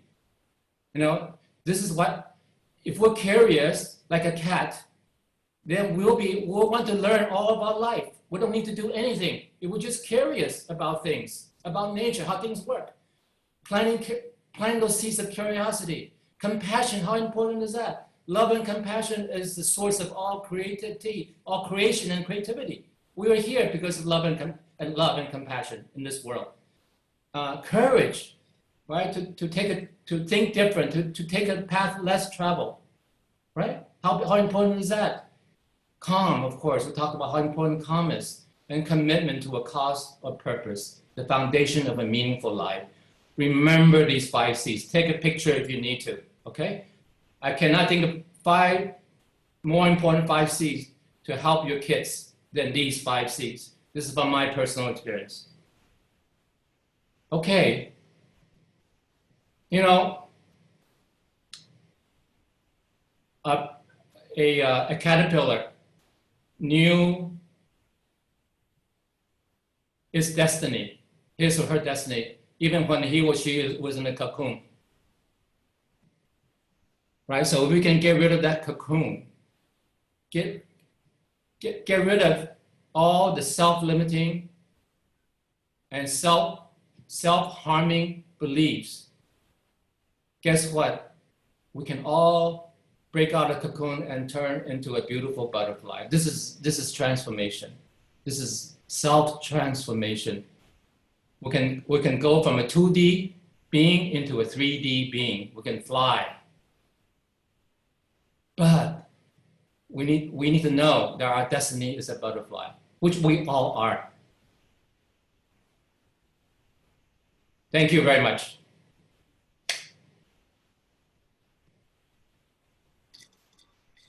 This is what, if we're curious, like a cat, then we'll want to learn all about life. We don't need to do anything. If we're just curious about things, about nature, how things work. Planting those seeds of curiosity. Compassion, how important is that? Love and compassion is the source of all creativity, all creation and creativity. We are here because of love and compassion in this world. Courage, right? To think different, to take a path less traveled, right? How important is that? Calm, of course. We talk about how important calm is, and commitment to a cause or purpose, the foundation of a meaningful life. Remember these 5 C's. Take a picture if you need to, okay? I cannot think of 5 more important 5 C's to help your kids than these 5 C's. This is from my personal experience. Okay. You know, a caterpillar knew his destiny, his or her destiny, even when he or she was in a cocoon. Right? So if we can get rid of that cocoon, get rid of all the self-limiting and self-harming beliefs, guess what? We can all break out of the cocoon and turn into a beautiful butterfly. This is transformation. This is self-transformation. We can go from a 2D being into a 3D being. We can fly. But we need to know that our destiny is a butterfly, which we all are. Thank you very much.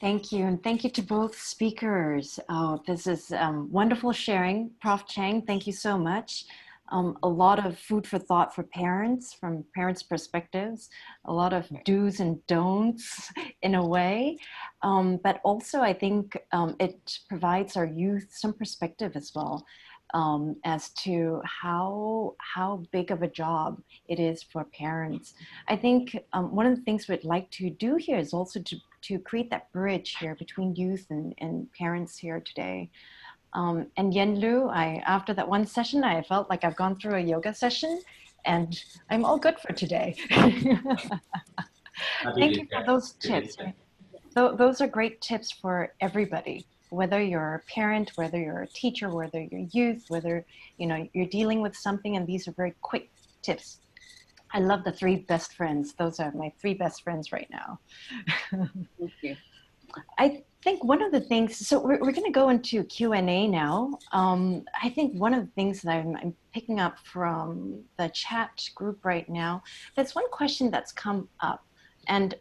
Thank you, and thank you to both speakers. Oh, this is wonderful sharing. Prof. Chang, thank you so much. A lot of food for thought for parents, from parents' perspectives, a lot of do's and don'ts in a way. But also I think it provides our youth some perspective as well, as to how big of a job it is for parents. I think one of the things we'd like to do here is also to create that bridge here between youth and parents here today. And Yen Lu, after that one session, I felt like I've gone through a yoga session and I'm all good for today. Thank you for those tips. Those are great tips for everybody, whether you're a parent, whether you're a teacher, whether you're youth, whether you're dealing with something, and these are very quick tips. I love the 3 best friends. Those are my 3 best friends right now. Thank you. I think one of the things, so we're going to go into Q&A now. I think one of the things that I'm picking up from the chat group right now, there's one question that's come up, and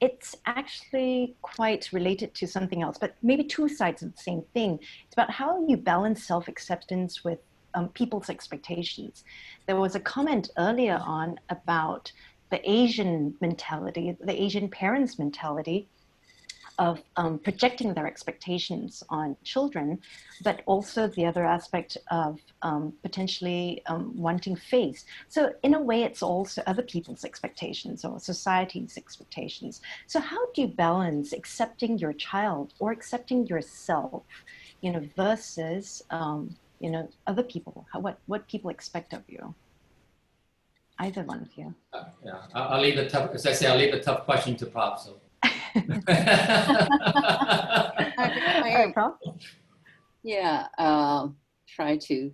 it's actually quite related to something else, but maybe 2 sides of the same thing. It's about how you balance self-acceptance with people's expectations. There was a comment earlier on about the Asian mentality, the Asian parents' mentality of projecting their expectations on children, but also the other aspect of potentially wanting faith. So in a way, it's also other people's expectations or society's expectations. So how do you balance accepting your child or accepting yourself, versus other people, what people expect of you? Either one of you. Yeah, I'll leave the tough, as I say, I'll leave the tough question to Prof. So. Yeah, try to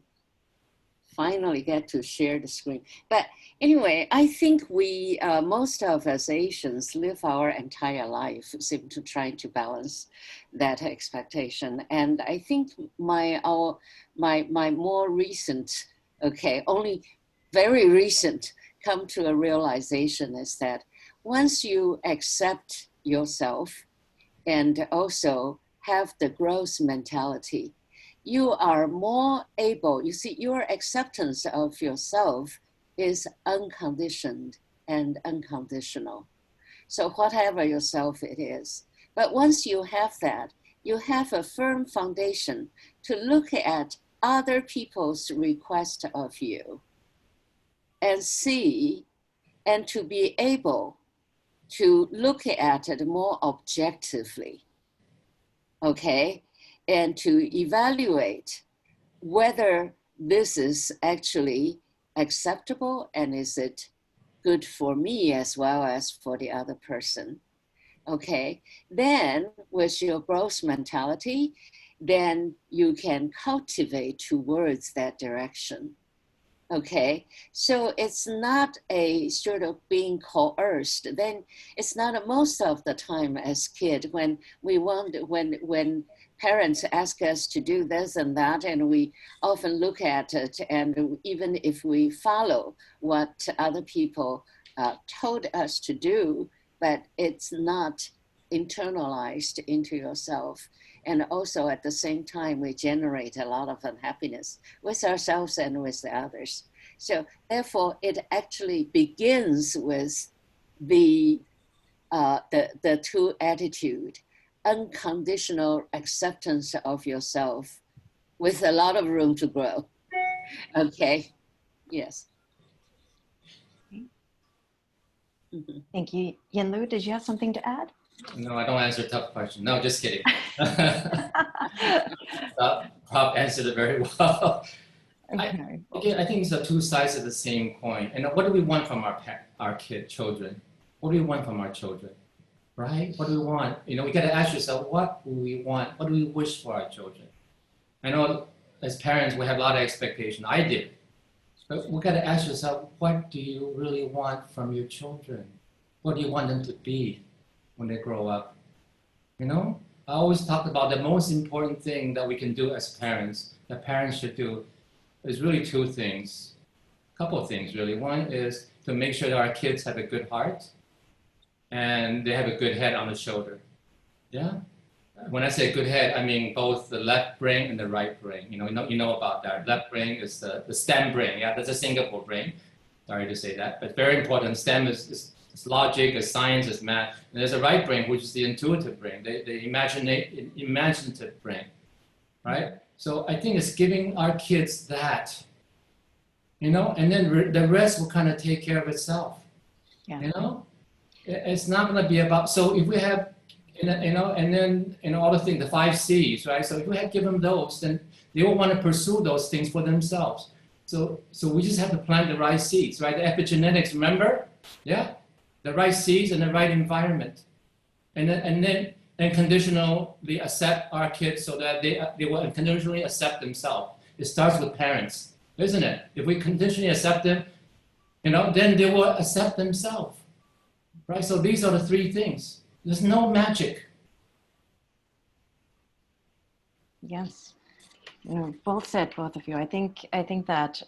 finally get to share the screen. But anyway, I think we, most of us Asians, live our entire life seem to try to balance that expectation. And I think my more recent, only very recent, come to a realization is that once you accept yourself and also have the growth mentality, you are more able, you see, your acceptance of yourself is unconditioned and unconditional. So whatever yourself it is. But once you have that, you have a firm foundation to look at other people's request of you and see, and to be able to look at it more objectively, and to evaluate whether this is actually acceptable and is it good for me as well as for the other person. Then with your growth mentality, then you can cultivate towards that direction. Okay, so it's not a sort of being coerced. Then it's not most of the time as kids when we want, when parents ask us to do this and that, and we often look at it, and even if we follow what other people told us to do, but it's not internalized into yourself. And also at the same time, we generate a lot of unhappiness with ourselves and with the others. So therefore, it actually begins with the true attitude, unconditional acceptance of yourself with a lot of room to grow. Okay, yes. Mm-hmm. Thank you. Yanlu, did you have something to add? No, I don't answer tough questions. No, just kidding. Prof answered it very well. Okay. I think it's the two sides of the same coin. And what do we want from our children? What do we want from our children? Right? What do we want? You know, we got to ask yourself, what do we want? What do we wish for our children? I know as parents, we have a lot of expectation. I did. But we got to ask yourself, what do you really want from your children? What do you want them to be when they grow up? You know, I always talk about the most important thing that we can do as parents, that parents should do, is really two things. A couple of things, really. One is to make sure that our kids have a good heart and they have a good head on the shoulder. Yeah? When I say good head, I mean both the left brain and the right brain. You know about that. Left brain is the STEM brain. Yeah, that's a Singapore brain. Sorry to say that, but very important. STEM is logic, is science, is math. And there's a right brain, which is the intuitive brain, the imaginative brain, right? So I think it's giving our kids that, you know, and then the rest will kind of take care of itself. Yeah. You know, it's not going to be about. So if we have, you know, and then all the things, the 5 C's, right? So if we have given them those, then they will want to pursue those things for themselves. So we just have to plant the right seeds, right? The epigenetics, remember? Yeah. The right seeds and the right environment, and then conditionally accept our kids so that they will unconditionally accept themselves. It starts with parents, isn't it? If we conditionally accept them, you know, then they will accept themselves, right? So these are the 3 things. There's no magic. Yes. Well said, both of you. I think that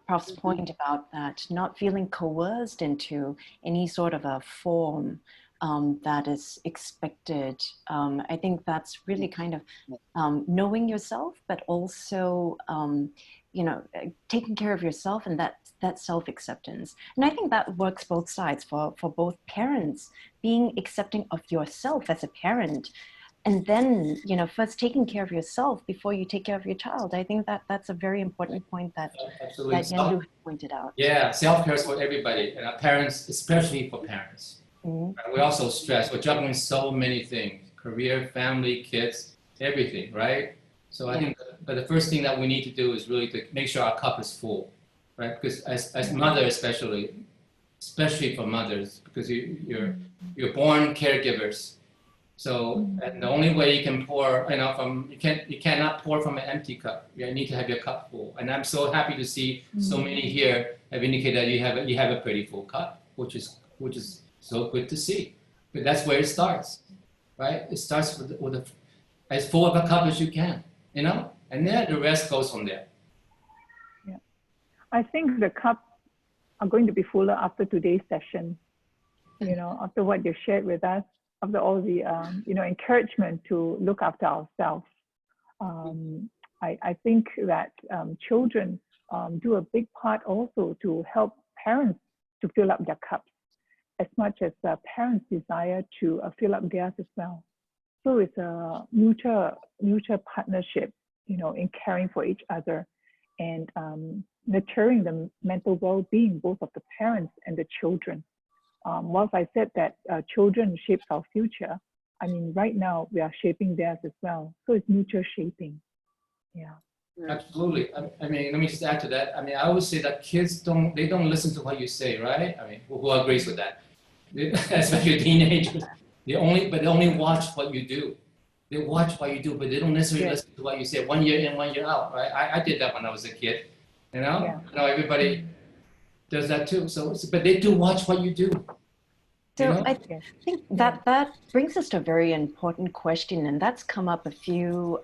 Prof's point about that not feeling coerced into any sort of a form that is expected. I think that's really kind of knowing yourself, but also you know, taking care of yourself and that self-acceptance. And I think that works both sides for both parents, being accepting of yourself as a parent. And then, you know, first taking care of yourself before you take care of your child. I think that's a very important point that Yanlu pointed out. Yeah, self-care is for everybody, and parents, especially for parents. Mm-hmm. We also stress, we're juggling so many things, career, family, kids, everything, right? So I think but the first thing that we need to do is really to make sure our cup is full, right? Because as mother, especially for mothers, because you're born caregivers. So and the only way you can pour, you know, you cannot pour from an empty cup. You need to have your cup full. And I'm so happy to see so many here have indicated that you have a pretty full cup, which is so good to see. But that's where it starts, right? It starts with as full of a cup as you can, you know, and then the rest goes from there. Yeah, I think the cup are going to be fuller after today's session. You know, after what you shared with us. After all the you know, encouragement to look after ourselves, I think that children do a big part also to help parents to fill up their cups, as much as parents desire to fill up theirs as well. So it's a mutual partnership, you know, in caring for each other and nurturing the mental well-being both of the parents and the children. Whilst I said that children shape our future, I mean, right now we are shaping theirs as well. So it's mutual shaping. Yeah. Absolutely. I mean, let me just add to that. I mean, I always say that kids don't listen to what you say, right? I mean, who agrees with that? Especially teenagers. They only watch what you do. They watch what you do, but they don't necessarily listen to what you say. 1 year in, 1 year out, right? I did that when I was a kid, you know? Yeah. I know everybody does that too. So, but they do watch what you do. So You know? I think that brings us to a very important question, and that's come up a few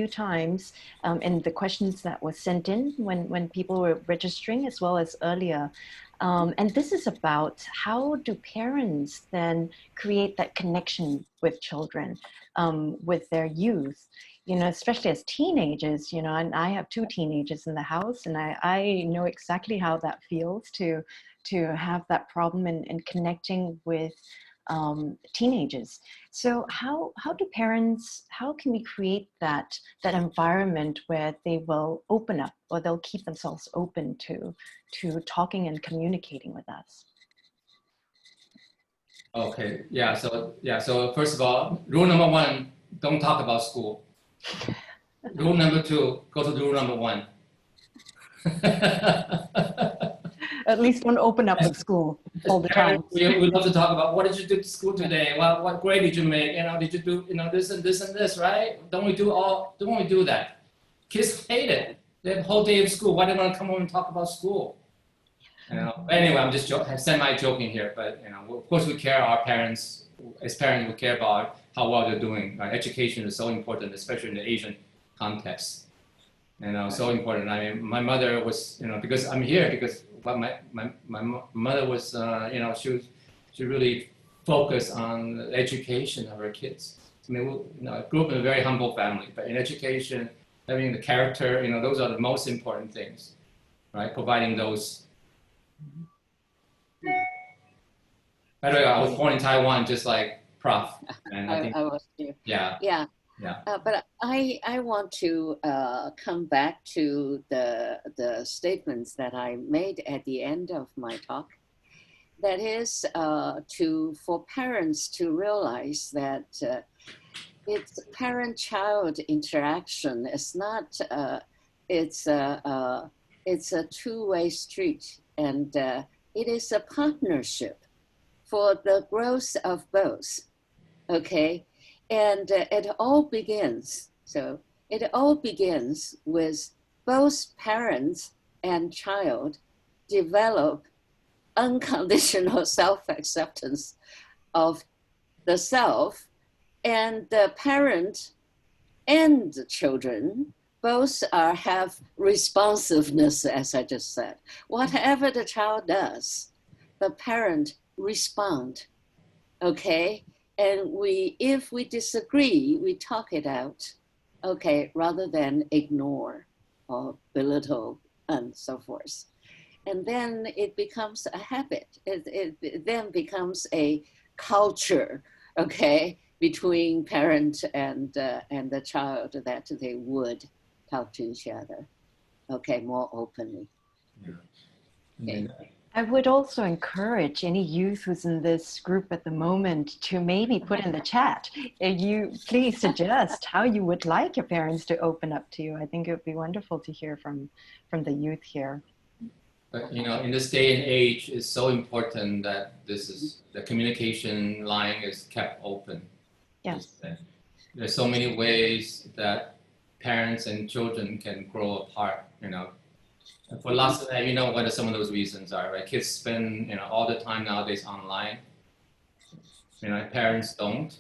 times in the questions that were sent in when people were registering, as well as earlier. And this is about how do parents then create that connection with children, with their youth, you know, especially as teenagers, you know, and I have 2 teenagers in the house, and I know exactly how that feels to have that problem in connecting with teenagers. So how do parents, how can we create that environment where they will open up, or they'll keep themselves open to talking and communicating with us? Okay, yeah, so first of all, rule number 1, don't talk about school. Rule number 2, go to rule number 1. At least don't open up at school all the time. We love to talk about what did you do to school today? What grade did you make? You know, did you do, you know, this and this and this, right? Don't we do that? Kids hate it. They have a whole day of school. Why do they want to come home and talk about school? You know. Anyway, I'm just semi-joking here, but you know, of course we care. Our parents, as parents, we care about how well they're doing. Education is so important, especially in the Asian context. You know, so important. I mean, my mother was, you know, because I'm here because my mother was, you know, she really focused on the education of her kids. I mean, you know, I grew up in a very humble family, but in education, having the character, you know, those are the most important things, right? Providing those. By the way, I was born in Taiwan, just like Prof. And I think, I was too. yeah. Yeah. Yeah. But I want to come back to the statements that I made at the end of my talk. That is for parents to realize that it's parent-child interaction. It's not. It's a two-way street, and it is a partnership for the growth of both. Okay. And it all begins with both parents and child develop unconditional self-acceptance of the self, and the parent and the children both have responsiveness, as I just said. Whatever the child does, the parent respond, okay? And if we disagree, we talk it out, okay, rather than ignore or belittle and so forth. And then it becomes a habit. It then becomes a culture, okay, between parent and the child, that they would talk to each other, okay, more openly. Yeah. Okay. I would also encourage any youth who's in this group at the moment to maybe put in the chat. You please suggest how you would like your parents to open up to you. I think it would be wonderful to hear from the youth here. But you know, in this day and age, it's so important that the communication line is kept open. Yes. There's so many ways that parents and children can grow apart. You know. For lots of, you know what some of those reasons are, right? Kids spend, you know, all the time nowadays online. You know, parents don't.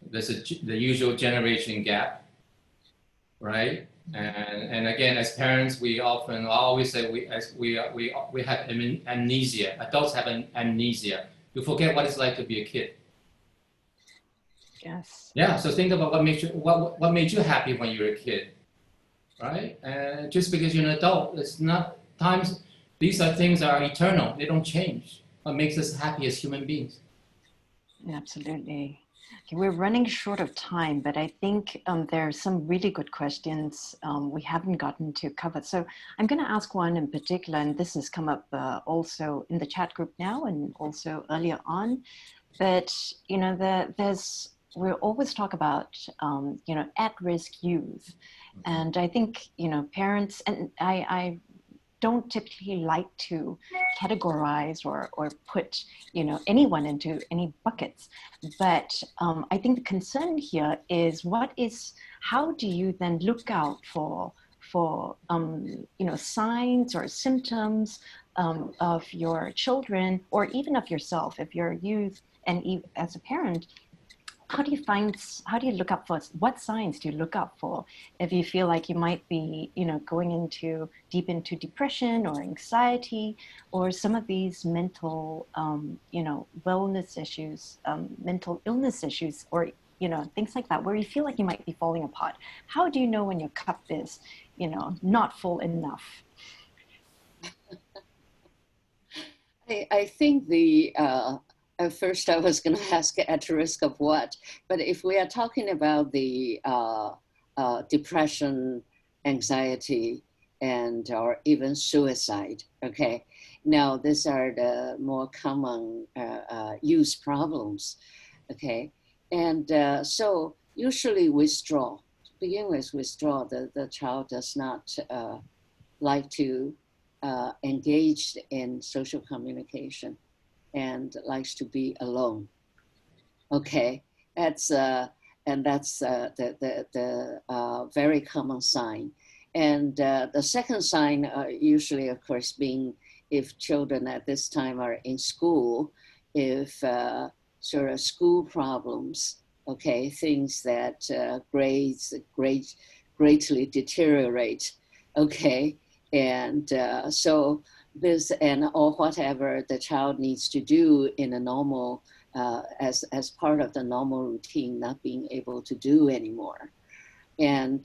There's the usual generation gap, right? And again, as parents, we always say we have amnesia. Adults have amnesia. You forget what it's like to be a kid. Yes. Yeah. So think about what made you happy when you were a kid. Right? And just because you're an adult, it's not times, these are things that are eternal. They don't change. What makes us happy as human beings. Absolutely. Okay, we're running short of time, but I think there are some really good questions we haven't gotten to cover. So I'm going to ask one in particular, and this has come up also in the chat group now and also earlier on. But, you know, we always talk about, you know, at-risk youth. And I think, you know, parents, and I don't typically like to categorize or put, you know, anyone into any buckets. But I think the concern here is how do you then look out for you know, signs or symptoms of your children, or even of yourself if you're a youth, and as a parent, how do you look up for, what signs do you look up for if you feel like you might be, you know, going deep into depression or anxiety or some of these mental, you know, wellness issues, mental illness issues, or, you know, things like that, where you feel like you might be falling apart? How do you know when your cup is, you know, not full enough? I think at first I was going to ask at risk of what, but if we are talking about the depression, anxiety, and or even suicide, okay, now these are the more common use problems, okay, and so usually withdraw. To begin with, withdraw. The child does not like to engage in social communication and likes to be alone. Okay, that's the very common sign. And the second sign, usually, of course, being if children at this time are in school, if sort of school problems, okay, things that grades greatly deteriorate, okay, and so this or whatever the child needs to do in a normal, as part of the normal routine, not being able to do anymore. And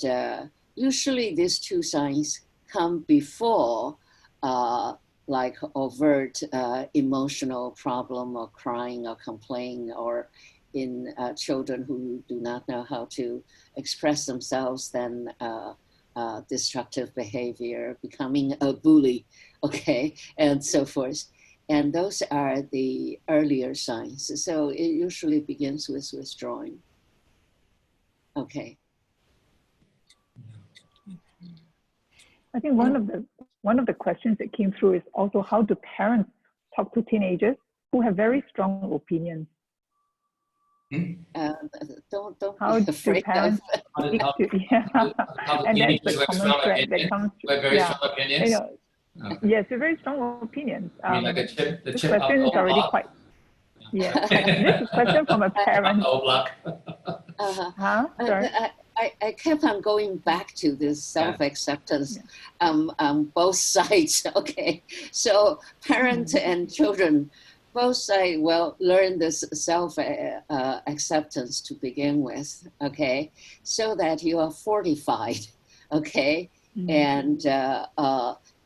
usually these two signs come before like overt emotional problem or crying or complaining, or in children who do not know how to express themselves, then destructive behavior, becoming a bully, okay, and so forth. And those are the earlier signs. So it usually begins with withdrawing. Okay. I think one of the questions that came through is also, how do parents talk to teenagers who have very strong opinions? Don't How be do afraid parents of speak to, yeah, and that's the common thread that comes, very yeah, strong opinions. you know, yes, they're very strong opinions. I mean, like the This chip question is already quite, yeah, this is a question from a parent. Sorry. I kept on going back to this self-acceptance on both sides, okay? So parents and children, both sides, well, learn this self-acceptance to begin with, okay? So that you are fortified, okay? And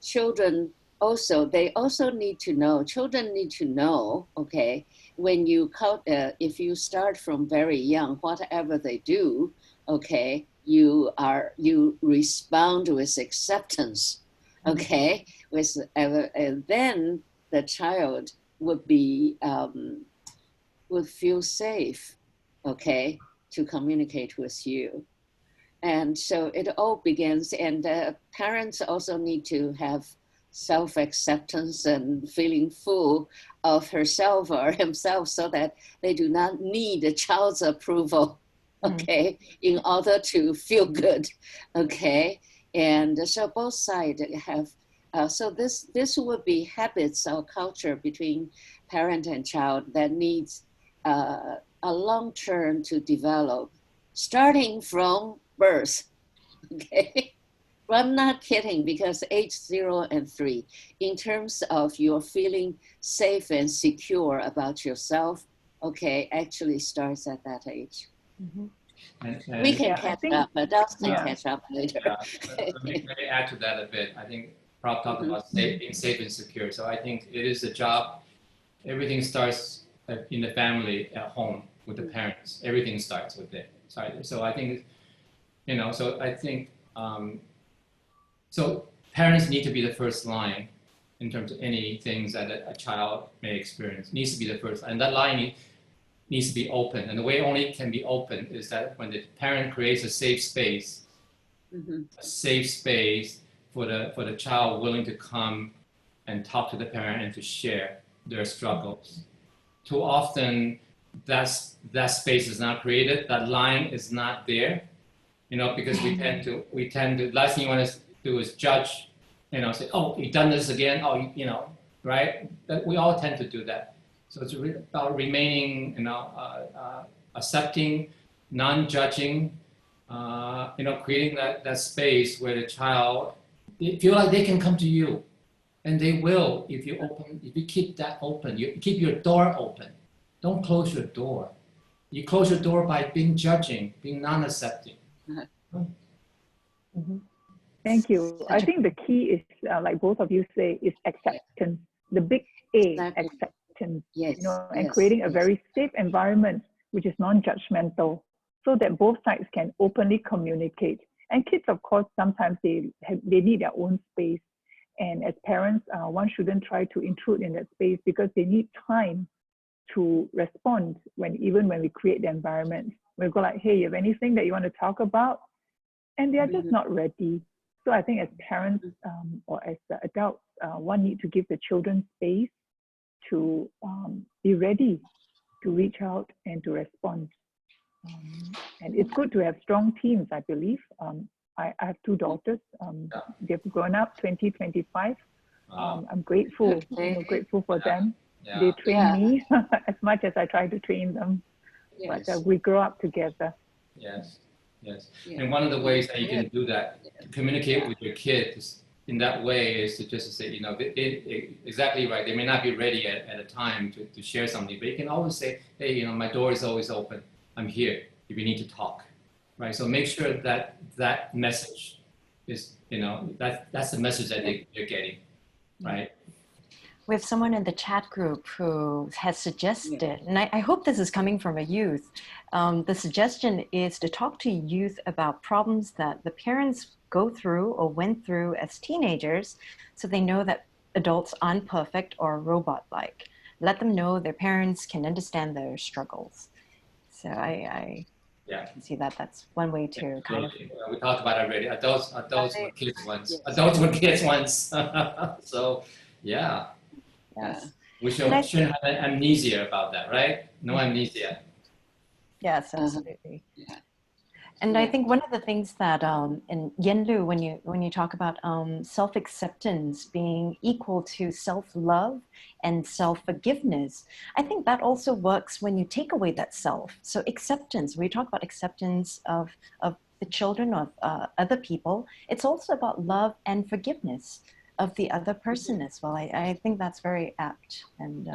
children also, they also need to know, children need to know, okay, when you if you start from very young, whatever they do, okay, you respond with acceptance, okay, and then the child would feel safe, okay, to communicate with you. And so it all begins, and parents also need to have self-acceptance and feeling full of herself or himself, so that they do not need a child's approval, okay, in order to feel good, okay. And so both sides have, so this would be habits or culture between parent and child that needs a long term to develop, starting from birth, okay. Well, I'm not kidding, because age 0 and 3, in terms of your feeling safe and secure about yourself, okay, actually starts at that age. And we can catch up, adults can catch up later. Let me add to that a bit. I think Prof talked about being safe and secure. So I think it is a job. Everything starts in the family, at home, with the parents. Everything starts with it. So I think, so I think, so parents need to be the first line in terms of any things that a child may experience. Needs to be the first, and that line needs to be open. And the way only can be open is that when the parent creates a safe space for the child willing to come and talk to the parent and to share their struggles. Too often, that space is not created. That line is not there, because we tend to. Last thing you want to do is judge, say, oh, you've done this again. Oh, right? We all tend to do that. So it's about remaining, accepting, non-judging, creating that space where the child feel like they can come to you, and they will if you keep that open. You keep your door open. Don't close your door. You close your door by being judging, being non-accepting. Mm-hmm. Thank you. I think the key is, like both of you say, is acceptance. The big A, Exactly. acceptance. Yes. And creating a very safe environment, which is non-judgmental, so that both sides can openly communicate. And kids, of course, sometimes they need their own space. And as parents, one shouldn't try to intrude in that space because they need time to respond even when we create the environment. We go like, hey, you have anything that you want to talk about? And they are just not ready. So I think as parents or as adults, one need to give the children space to be ready to reach out and to respond. And it's good to have strong teams, I believe. I have two daughters. They've grown up 20, 25. I'm grateful, grateful for them. Yeah. They train me as much as I try to train them. Yes. But we grow up together. Yes. Yes. Yeah. And one of the ways that you can do that, to communicate with your kids in that way, is to just say, exactly right. They may not be ready at a time to share something, but you can always say, hey, my door is always open. I'm here if you need to talk, right? So make sure that message is, that's the message that you're getting, right? We have someone in the chat group who has suggested, and I hope this is coming from a youth, the suggestion is to talk to youth about problems that the parents go through or went through as teenagers, so they know that adults aren't perfect or robot-like. Let them know their parents can understand their struggles. So I see that's one way to kind of... We talked about it already. Adults were kids once. Yes. Adults were kids once. So, yeah. Yes. We shouldn't have amnesia about that, right? No amnesia. Yes, absolutely. And I think one of the things that in Yenlu, when you talk about self-acceptance being equal to self-love and self-forgiveness, I think that also works when you take away that self. So acceptance, when you talk about acceptance of the children, of other people, it's also about love and forgiveness of the other person as well. I think that's very apt and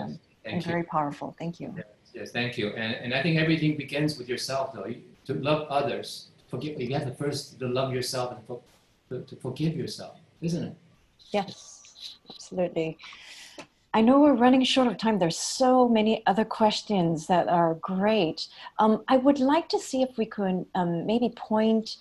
very powerful. Thank you. Yes, thank you. And I think everything begins with yourself, though. To love others, forgive. You have to first to love yourself and to forgive yourself, isn't it? Yes, absolutely. I know we're running short of time. There's so many other questions that are great. I would like to see if we could maybe point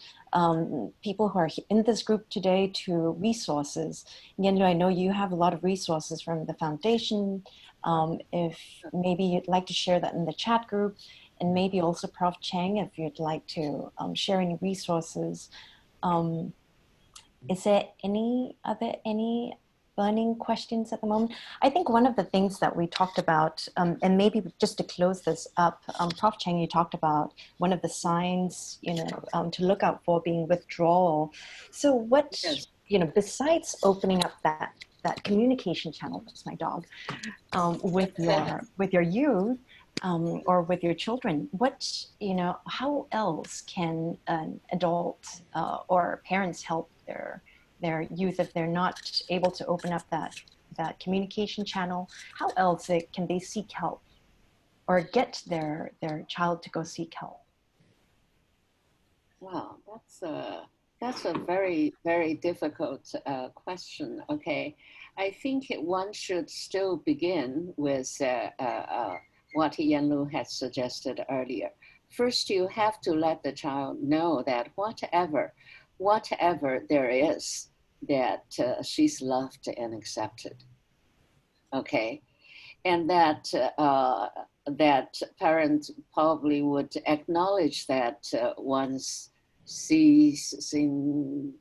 people who are in this group today to resources. Yenlu, I know you have a lot of resources from the foundation. If maybe you'd like to share that in the chat group, and maybe also Prof. Chang, if you'd like to share any resources. Is there any burning questions at the moment? I think one of the things that we talked about, and maybe just to close this up, Prof. Chang, you talked about one of the signs, to look out for being withdrawal. So what, besides opening up that communication channel, that's my dog, with your youth, or with your children, how else can an adult or parents help their youth if they're not able to open up that communication channel? How else can they seek help or get their child to go seek help? Wow, that's a very, very difficult question. Okay, I think one should still begin with what Yenlu had suggested earlier. First, you have to let the child know that whatever there is, that she's loved and accepted. Okay, and that that parent probably would acknowledge that one's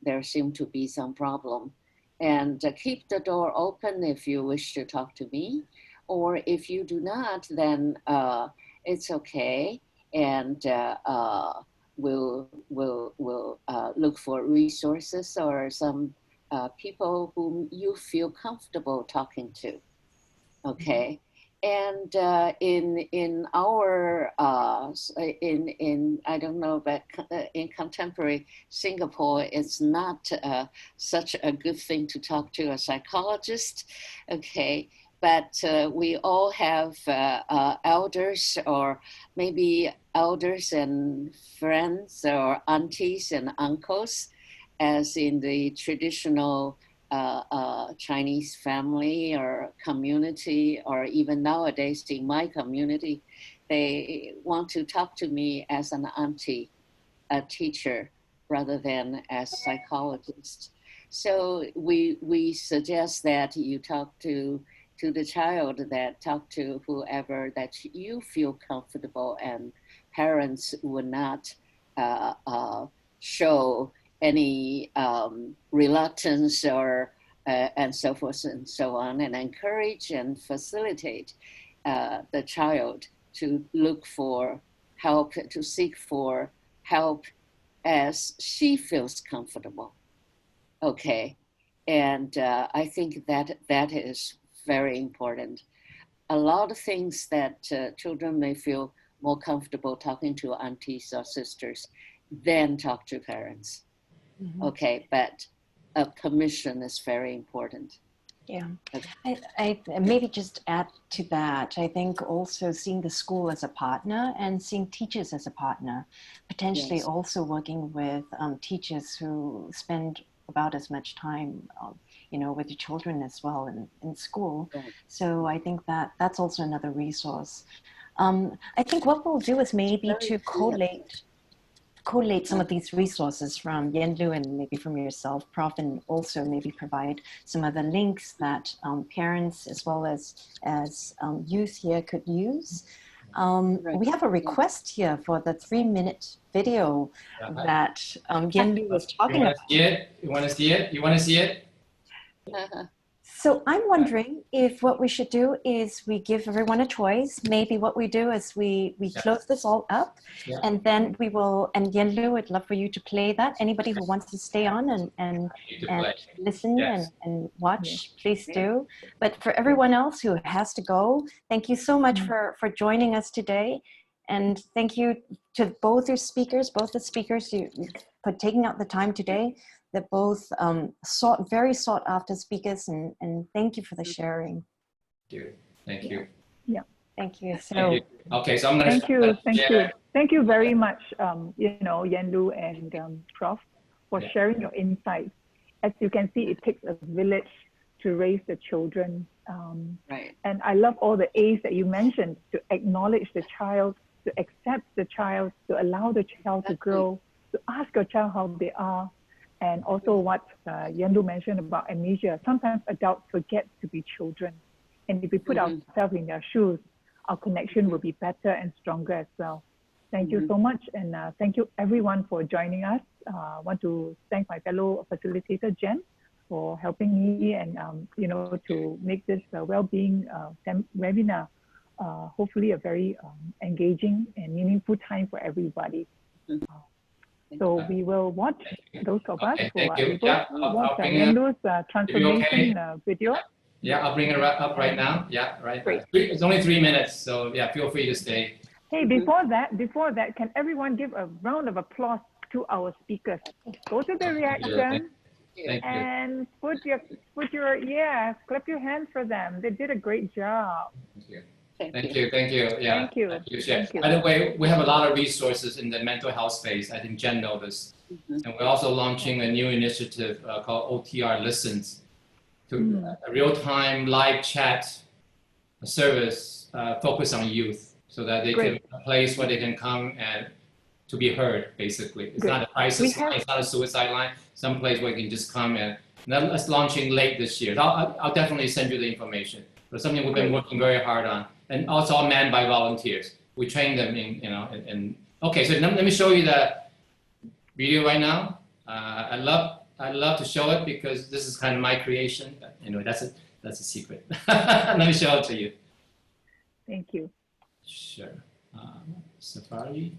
there seem to be some problem. And keep the door open if you wish to talk to me, or if you do not, then it's okay. And we'll look for resources or some people whom you feel comfortable talking to. Okay. And in our in I don't know, but in contemporary Singapore, it's not such a good thing to talk to a psychologist. Okay, but we all have elders, or maybe elders and friends, or aunties and uncles, as in the traditional Chinese family or community, or even nowadays in my community, they want to talk to me as an auntie, a teacher, rather than as psychologist. So we suggest that you talk to the child, that talk to whoever that you feel comfortable, and parents would not show any reluctance or and so forth and so on, and encourage and facilitate the child to look for help, to seek for help as she feels comfortable. Okay, and I think that is very important. A lot of things that children may feel more comfortable talking to aunties or sisters than talk to parents. Mm-hmm. Okay, but permission is very important. Yeah, okay. I maybe just add to that. I think also seeing the school as a partner and seeing teachers as a partner, potentially yes. Also working with teachers who spend about as much time, with the children as well in school. Right. So I think that's also another resource. I think what we'll do is maybe to collate some of these resources from Yenlu and maybe from yourself, Prof, and also maybe provide some other links that parents as well as youth here could use. Right. We have a request here for the 3-minute video that Yenlu was talking about. You want to see it? You want to see it? So I'm wondering if what we should do is we give everyone a choice. Maybe what we do is we close this all up, and then we will, and Yenlu, I'd love for you to play that. Anybody who wants to stay on and listen and watch, please do. But for everyone else who has to go, thank you so much for joining us today. And thank you to both the speakers for taking out the time today. They're both very sought after speakers, and thank you for the sharing. Thank you. Yeah. Thank you. So, thank you. Okay, so I'm going to Thank you very much, Yenlu and Prof, for sharing your insights. As you can see, it takes a village to raise the children. Right. And I love all the A's that you mentioned, to acknowledge the child, to accept the child, to allow the child to grow, to ask your child how they are. And also what Yenlu mentioned about amnesia. Sometimes adults forget to be children. And if we put ourselves in their shoes, our connection will be better and stronger as well. Thank you so much. And thank you everyone for joining us. I want to thank my fellow facilitator, Jen, for helping me and, to make this well-being webinar, hopefully a very engaging and meaningful time for everybody. So we will watch, those of us who are able to watch Yenlu's transformation video. Yeah, I'll bring it up right now. Yeah, right. It's only 3 minutes, so yeah, feel free to stay. Hey, before that, can everyone give a round of applause to our speakers? Go to the reaction and put your clap your hands for them. They did a great job. Thank you. Yeah. Thank you. By the way, we have a lot of resources in the mental health space. I think Jen knows this. And we're also launching a new initiative called OTR Listens, to a real-time live chat service focused on youth, so that they can a place where they can come and to be heard, basically. It's not a crisis line, it's not a suicide line, some place where you can just come and that's launching late this year. I'll definitely send you the information. But something we've been working very hard on, and also all manned by volunteers. We train them in, okay, so let me show you video right now. I love to show it because this is kind of my creation. But anyway, that's a secret. Let me show it to you. Thank you. Sure. Safari.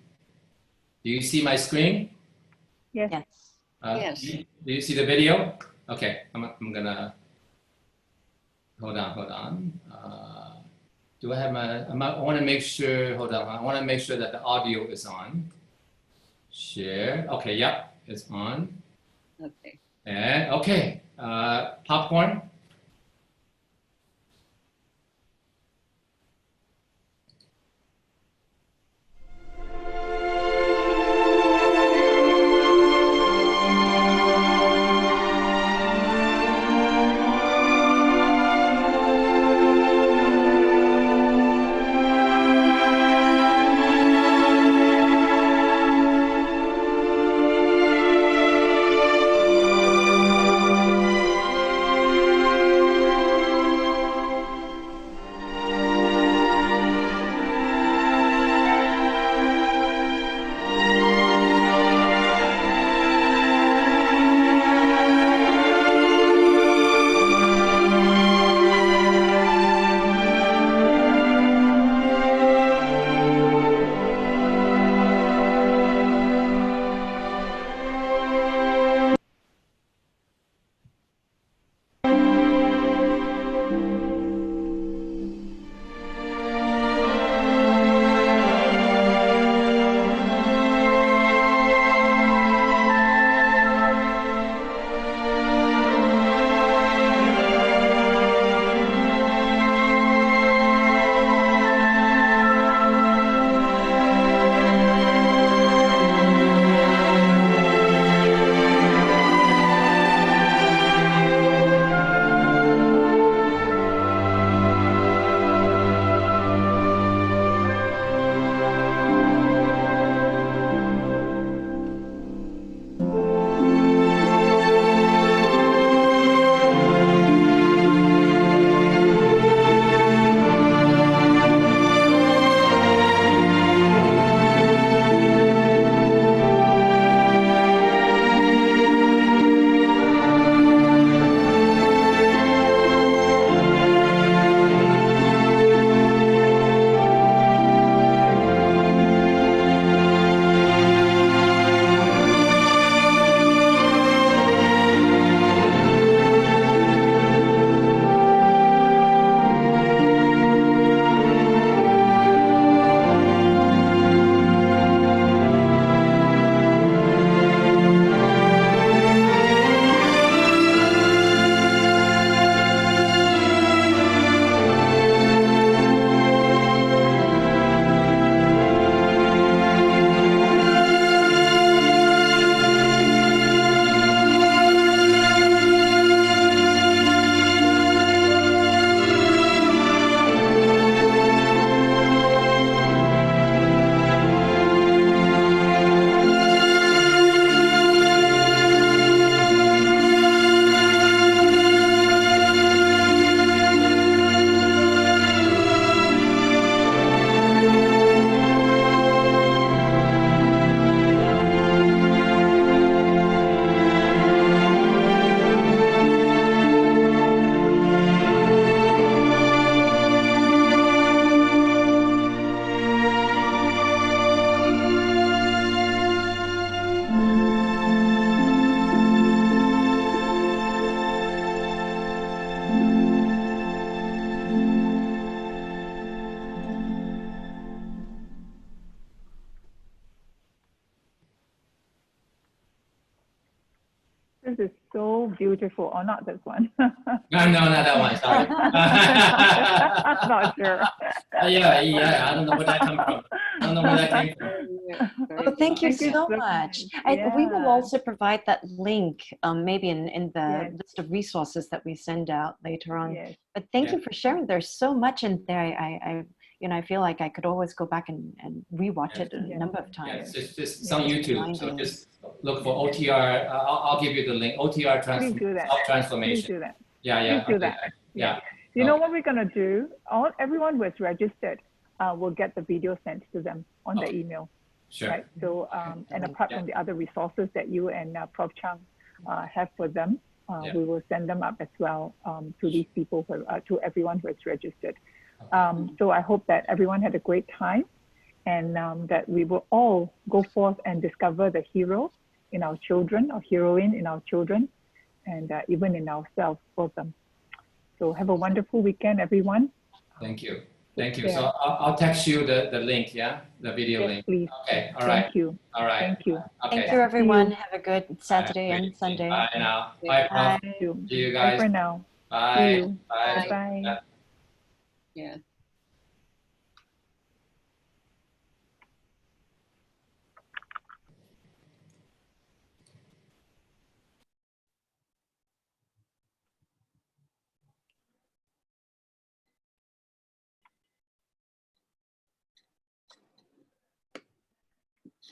Do you see my screen? Yes. Yes. Yes. Do you see the video? Okay, I'm gonna hold on. Do I have I want to make sure. Hold on. I want to make sure that the audio is on. Share. Okay. Yep, it's on. Okay. And okay. Popcorn. This is so beautiful. Or not this one. No, not that one. Sorry. Not sure. Yeah. I don't know where that came from. I don't know where that came from. Oh, thank you so much. We will Yeah. also provide that link, maybe in the Yes. list of resources that we send out later on. Yes. But thank Yeah. you for sharing. There's so much in there. I feel like I could always go back and rewatch it a Yes. number of Yeah, times. it's on YouTube. So Findings. just look for OTR. I'll give you the link. OTR Please do that. Please self-transformation. do that. Yeah. Please do Okay. that. Yeah. You know Okay. what we're gonna do? Everyone who is registered will get the video sent to them on the email. Sure. right? So, and apart from the other resources that you and Prof. Chang have for them, we will send them up as well to these people, to everyone who has registered. So I hope that everyone had a great time, and that we will all go forth and discover the hero in our children, or heroine in our children, and even in ourselves for them. So have a wonderful weekend, everyone. Thank you. Thank you. So I'll text you the link, yeah? The video link. Please. Okay, all right. Thank you. All right. Thank you. Okay. Thank you, everyone. you. Have a good Saturday and Sunday. Bye now. Bye, Prof. Bye. See you Bye guys. for now. Bye. See you. Bye. Bye. Yeah.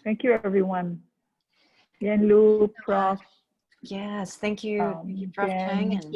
Thank you, everyone. Yen Lu, Prof. Yes, thank you, Prof. Chang. Jen. And